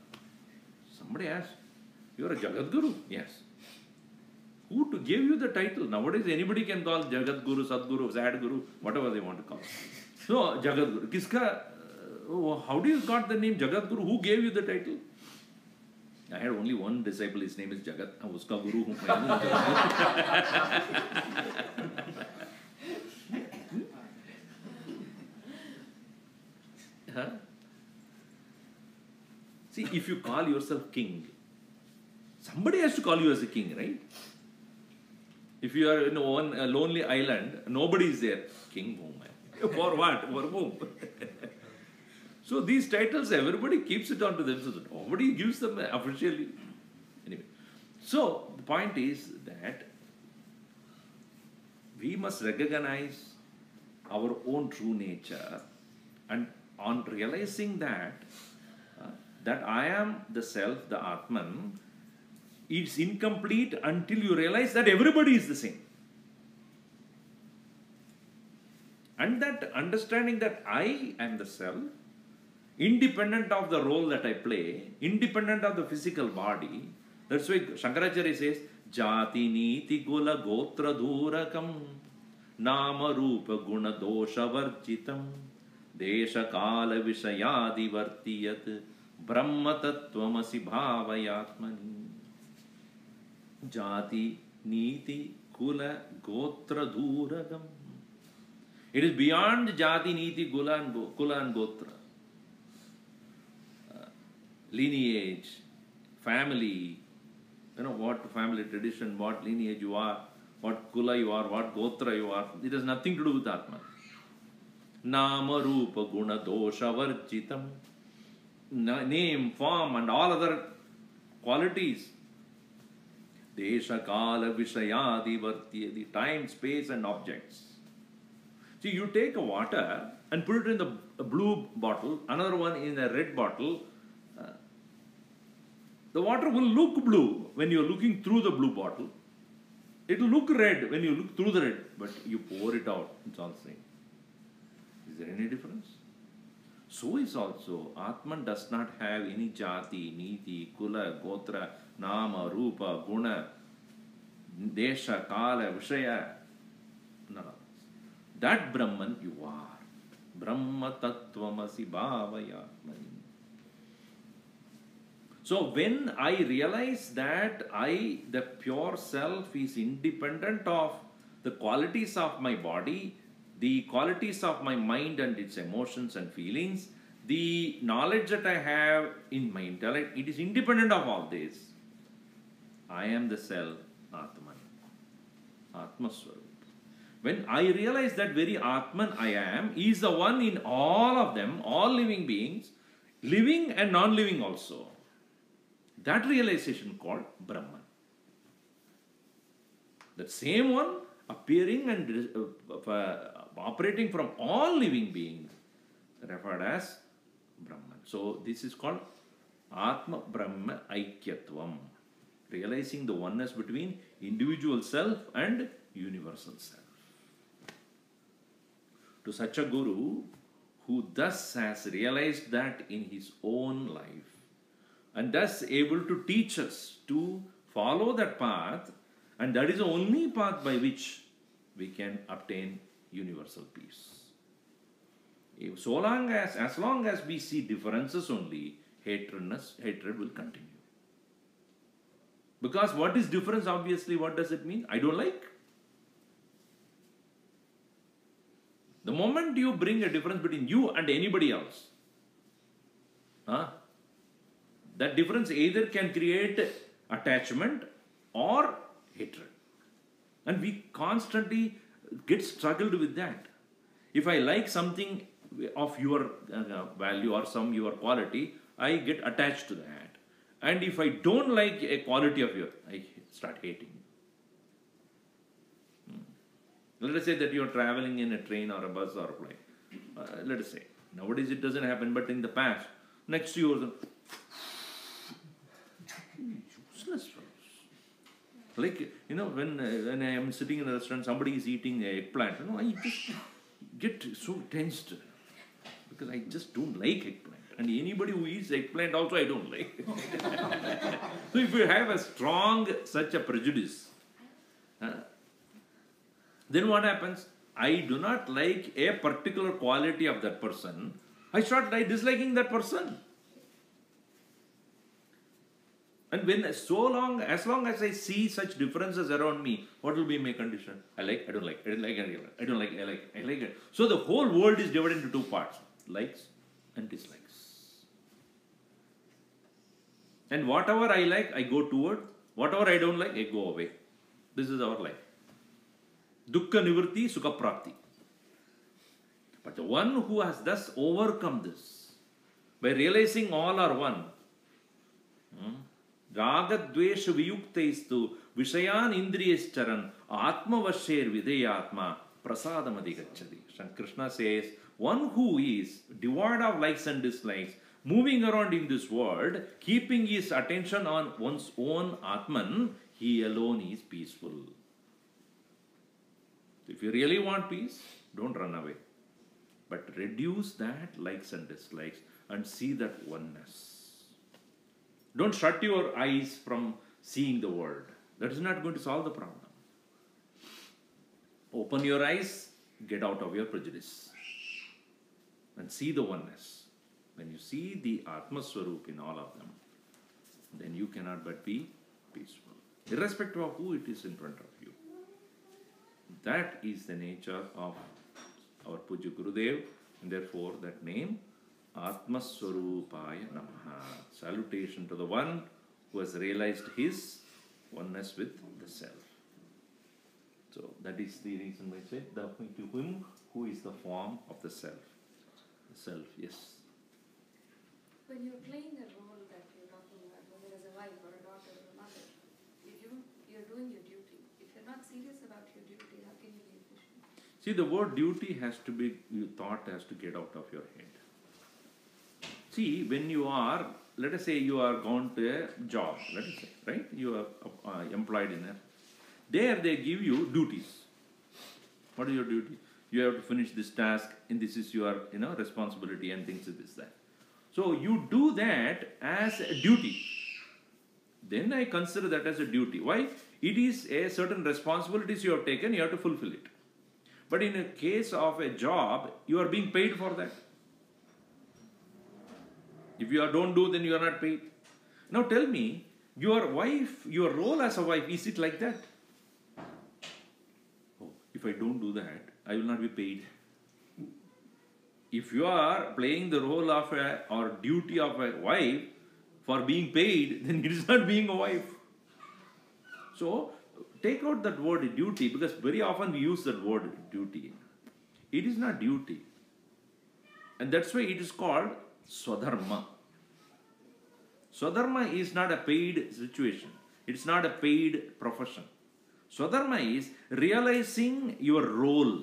Speaker 1: Somebody asked, you are a Jagat Guru? Yes. Who to give you the title? Nowadays anybody can call Jagat Guru, Sadguru, Sad Guru, whatever they want to call. So Jagat Guru. Kiska, how do you got the name Jagat Guru? Who gave you the title? I had only one disciple, his name is Jagat. Uska Guru hu huh? See, if you call yourself king, somebody has to call you as a king, right? If you are in a lonely island, nobody is there. King whom? For what? For whom? So these titles, everybody keeps it on to themselves. Nobody gives them officially. Anyway, so the point is that we must recognize our own true nature, and on realizing that I am the self, the Atman, it's incomplete until you realize that everybody is the same. And that understanding that I am the self, independent of the role that I play, independent of the physical body, that's why Shankaracharya says, Jati Niti Gula Gotra Dhurakam Nama Rupa Guna Dosha Varjitam Desha Kala Vishayadi Vartiyat Brahma Tattvamasi Bhavayatmani. Jati, Niti, Kula, Gotra, Dhuragam. It is beyond Jati, Niti, Kula and Gotra. Lineage, family, what family tradition, what lineage you are, what Kula you are, what Gotra you are. It has nothing to do with Atman. Nama, Rupa, Guna, Dosha, Varjitam. Name, form and all other qualities. Desha, Kala, Vishayadi, Vartiyadi, time, space and objects. See, you take a water and put it in the blue bottle, another one in a red bottle. The water will look blue when you are looking through the blue bottle. It will look red when you look through the red, but you pour it out, it's all the same. Is there any difference? So is also, Atman does not have any jati, niti, kula, gotra, nama, rupa, guna, desha, kala, vishaya. None of this. That Brahman you are. Brahma tattvamasi bhavayatmani. So when I realize that the pure self, is independent of the qualities of my body, the qualities of my mind and its emotions and feelings, the knowledge that I have in my intellect, it is independent of all this. I am the self, Atman, Atmaswaroopaya. When I realize that very Atman I am is the one in all of them, all living beings, living and non-living also. That realization called Brahman. That same one appearing and operating from all living beings referred as Brahman. So this is called Atma Brahma Aikyatvam. Realizing the oneness between individual self and universal self. To such a guru who thus has realized that in his own life and thus able to teach us to follow that path, and that is the only path by which we can obtain universal peace. As long as we see differences only, hatred will continue. Because what is difference? Obviously, what does it mean? I don't like. The moment you bring a difference between you and anybody else, that difference either can create attachment or hatred. And we constantly get struggled with that. If I like something of your value or your quality, I get attached to that. And if I don't like a quality of yours, I start hating. Let us say that you are traveling in a train or a bus or a plane. Let us say. Nowadays it doesn't happen, but in the past, next to you, useless fellows. Like, when I am sitting in a restaurant, somebody is eating eggplant. I just get so tensed because I just don't like eggplant. And anybody who eats eggplant also I don't like. So if you have a strong such a prejudice, then what happens? I do not like a particular quality of that person. I start disliking that person. And as long as I see such differences around me, what will be my condition? I like, I don't like, I don't like, I don't like, I like, I like it. So the whole world is divided into two parts, likes and dislikes. And whatever I like, I go toward. Whatever I don't like, I go away. This is our life. Dukkha nivritti, sukha prapti. But the one who has thus overcome this, by realizing all are one, raga dvesha viyuktaistu vishayan indriyescharan atmavasher videyatma prasadamadi gacchati. Krishna says, one who is devoid of likes and dislikes, moving around in this world, keeping his attention on one's own Atman, he alone is peaceful. If you really want peace, don't run away. But reduce that likes and dislikes and see that oneness. Don't shut your eyes from seeing the world. That is not going to solve the problem. Open your eyes, get out of your prejudice and see the oneness. When you see the Atmaswaroop in all of them, then you cannot but be peaceful, irrespective of who it is in front of you. That is the nature of our Pujya Gurudev, and therefore that name, Atmaswaroopaya Namah. Salutation to the one who has realized his oneness with the self. So that is the reason why I say, to him who is the form of the self. The self, yes.
Speaker 2: When you're playing a role that you're talking about, whether as a wife or a daughter or a mother, you're doing your duty. If you're not serious about your duty, how can you be efficient?
Speaker 1: See, the word duty has to be, thought has to get out of your head. See, when you are, let us say you are gone to a job, let us say, right? You are employed in a, there they give you duties. What is your duty? You have to finish this task and this is your, responsibility and things like this, that. So you do that as a duty. Then I consider that as a duty. Why? It is a certain responsibilities you have taken, you have to fulfill it. But in a case of a job, you are being paid for that. If you don't do, then you are not paid. Now tell me, your wife, your role as a wife, is it like that? Oh, if I don't do that, I will not be paid. If you are playing the role of or duty of a wife for being paid, then it is not being a wife. So, take out that word duty, because very often we use that word duty. It is not duty. And that's why it is called Swadharma. Swadharma is not a paid situation. It's not a paid profession. Swadharma is realizing your role.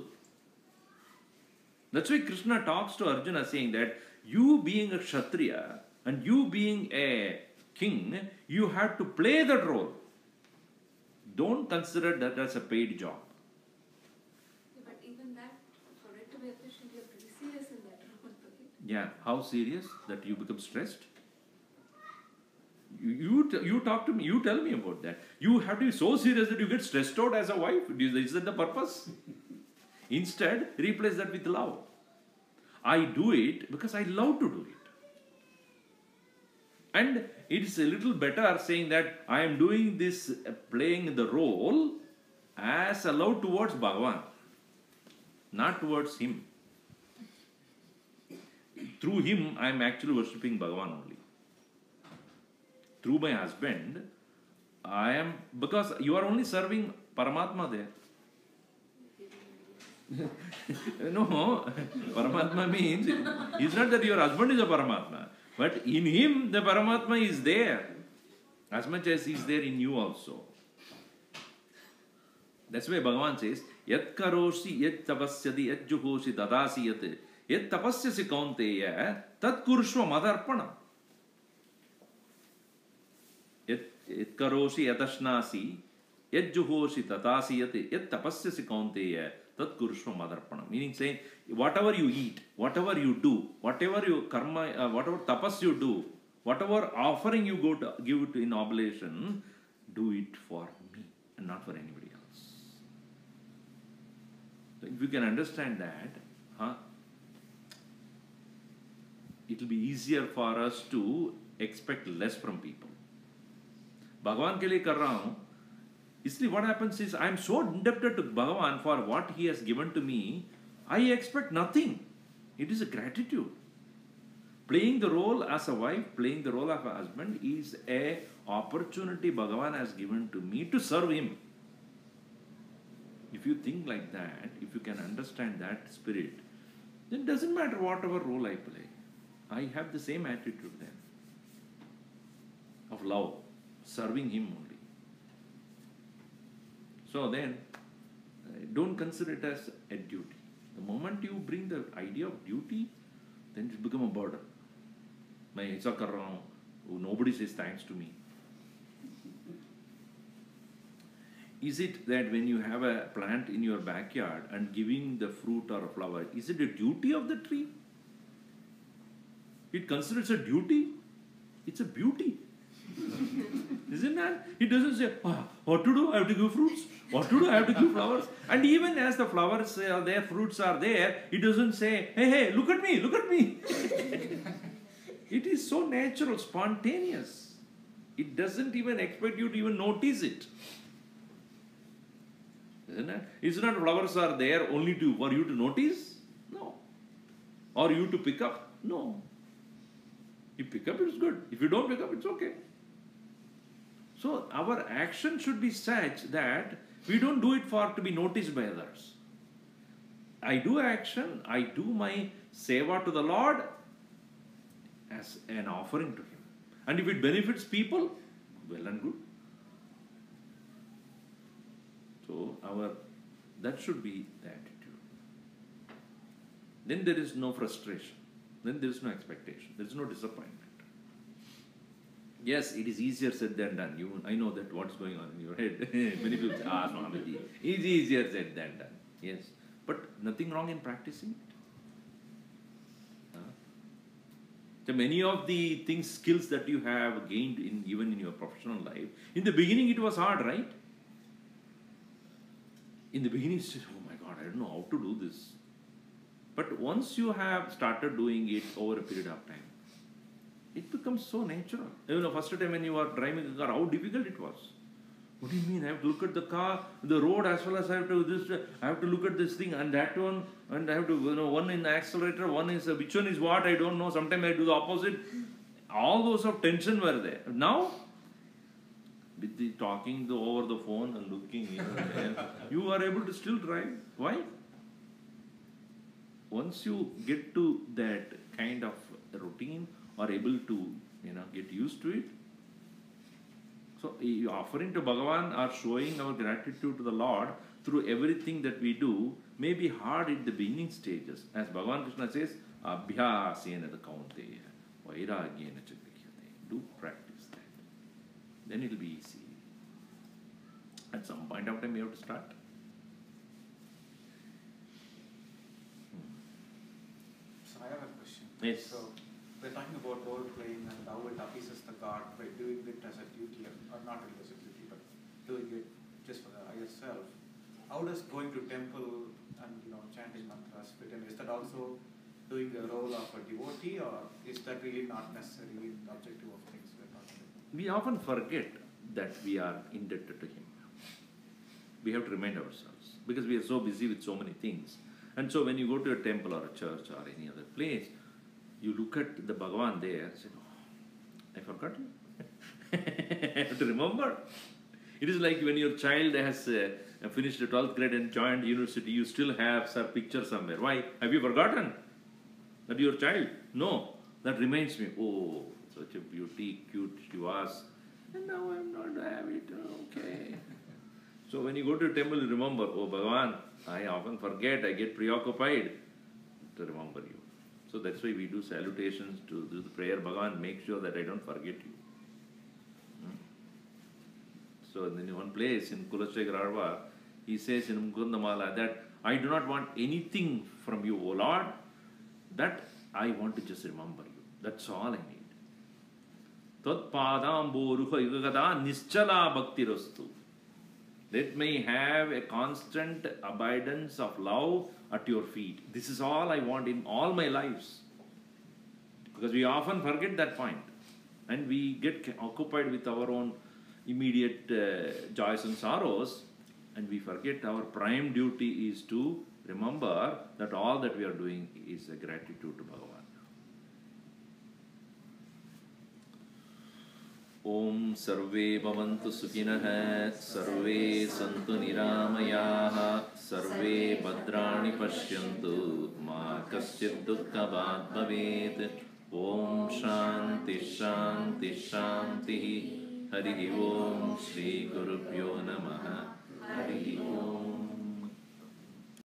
Speaker 1: That's why Krishna talks to Arjuna saying that you being a Kshatriya, And you being a king, you have to play that role. Don't consider that as a paid job.
Speaker 2: Yeah, but even that, for it to be efficient, you have to be serious in that role, right?
Speaker 1: Yeah, how serious that you become stressed? You talk to me, you tell me about that. You have to be so serious that you get stressed out as a wife. Is that the purpose? Instead, replace that with love. I do it because I love to do it. And it's a little better saying that I am doing this, playing the role as a love towards Bhagavan, not towards him. Through him, I am actually worshipping Bhagavan only. Through my husband, I am, because you are only serving Paramatma there. No, Paramatma means, it's not that your husband is a Paramatma, but in him the Paramatma is there, as much as he is there in you also. That's why Bhagavan says, Yat karoshi yat tapasyati yat juhoshi dadasi yat yat tapasyasi kaunteya tat kurushva madarpana. Yat karoshi yadashnasi yat juhoshi dadasi yat tapasyasi kaunteya tat kurushva madarpana. Meaning saying, whatever you eat, whatever you do, whatever you karma, whatever tapas you do, whatever offering you go to give it in oblation, do it for me and not for anybody else. So if you can understand that, it will be easier for us to expect less from people. Bhagavan ke liye kar raha hu. Isliye what happens is, I am so indebted to Bhagavan for what he has given to me, I expect nothing. It is a gratitude. Playing the role as a wife, playing the role of a husband is a opportunity Bhagavan has given to me to serve him. If you think like that, if you can understand that spirit, then it doesn't matter whatever role I play. I have the same attitude then of love, serving him only. So then, don't consider it as a duty. The moment you bring the idea of duty, then it becomes a burden. Main aisa kar raha hu, nobody says thanks to me. Is it that when you have a plant in your backyard and giving the fruit or a flower, is it a duty of the tree? It considers a duty. It's a beauty. Isn't that? It doesn't say, what to do? I have to give fruits. What to do? I have to give flowers. And even as the flowers are there, fruits are there, it doesn't say, hey, look at me, look at me. It is so natural, spontaneous. It doesn't even expect you to even notice it. Isn't it? It's not flowers are there only for you to notice. No. Or you to pick up. No. You pick up, it's good. If you don't pick up, it's okay. So our action should be such that we don't do it to be noticed by others. I do action, I do my seva to the Lord as an offering to him. And if it benefits people, well and good. So that should be the attitude. Then there is no frustration. Then there is no expectation. There is no disappointment. Yes, it is easier said than done. I know that what's going on in your head. Many people say, Swamiji, it's easier said than done. Yes. But nothing wrong in practicing it. So many of the skills that you have gained even in your professional life, in the beginning it was hard, right? In the beginning, you said, oh my God, I don't know how to do this. But once you have started doing it over a period of time, it becomes so natural. First time when you are driving a car, how difficult it was. What do you mean? I have to look at the car, the road, as well as I have to look at this thing and that one, and I have to, one in the accelerator, one is, which one is what, I don't know. Sometimes I do the opposite. All those of tension were there. Now, with the talking over the phone and looking here and there, you are able to still drive. Why? Once you get to that kind of routine or able to get used to it, so offering to Bhagavan or showing our gratitude to the Lord through everything that we do may be hard at the beginning stages. As Bhagavan Krishna says, Abhyasena kaunteya. vairagyena cha grihyate. Do practice that. Then it will be easy. At some point of time you have to start.
Speaker 3: So I have a question.
Speaker 1: Yes.
Speaker 3: So we're talking about role playing and how it appeases the God by doing it as a duty, or not really as a duty, but doing it just for the higher self. How does going to temple and chanting mantras fit in? Is that also doing the role of a devotee, or is that really not necessarily the objective of things we're talking about?
Speaker 1: We often forget that we are indebted to Him. We have to remind ourselves because we are so busy with so many things. And so when you go to a temple or a church or any other place, you look at the Bhagavan there and say, oh, I forgot you. I have to remember. It is like when your child has finished the 12th grade and joined university, you still have some picture somewhere. Why? Have you forgotten that your child? No. That reminds me, oh, such a beauty, cute she was. And now I'm not having it. Okay. So when you go to a temple, you remember, oh Bhagavan, I often forget, I get preoccupied to remember you. So that's why we do salutations, to do the prayer, Bhagavan, make sure that I don't forget you. So in one place, in Kulashekhar Arva, he says in Mukundamala that I do not want anything from you, O Lord, that I want to just remember you. That's all I need. Tat padam boruha yugagada nischala bhaktirastu. Let me have a constant abidance of love at your feet. This is all I want in all my lives. Because we often forget that point. And we get occupied with our own immediate joys and sorrows. And we forget our prime duty is to remember that all that we are doing is a gratitude to Bhagavan. Om Sarve Bhavantu Sukhinah, Sarve Santu Niramayaha, Sarve Bhadrani Pashyantu, Ma Kasyid Dukkhabhat Bhavet. Om Shanti Shanti Shanti. Hari Om Shri Gurubhyo Namaha. Hari Om.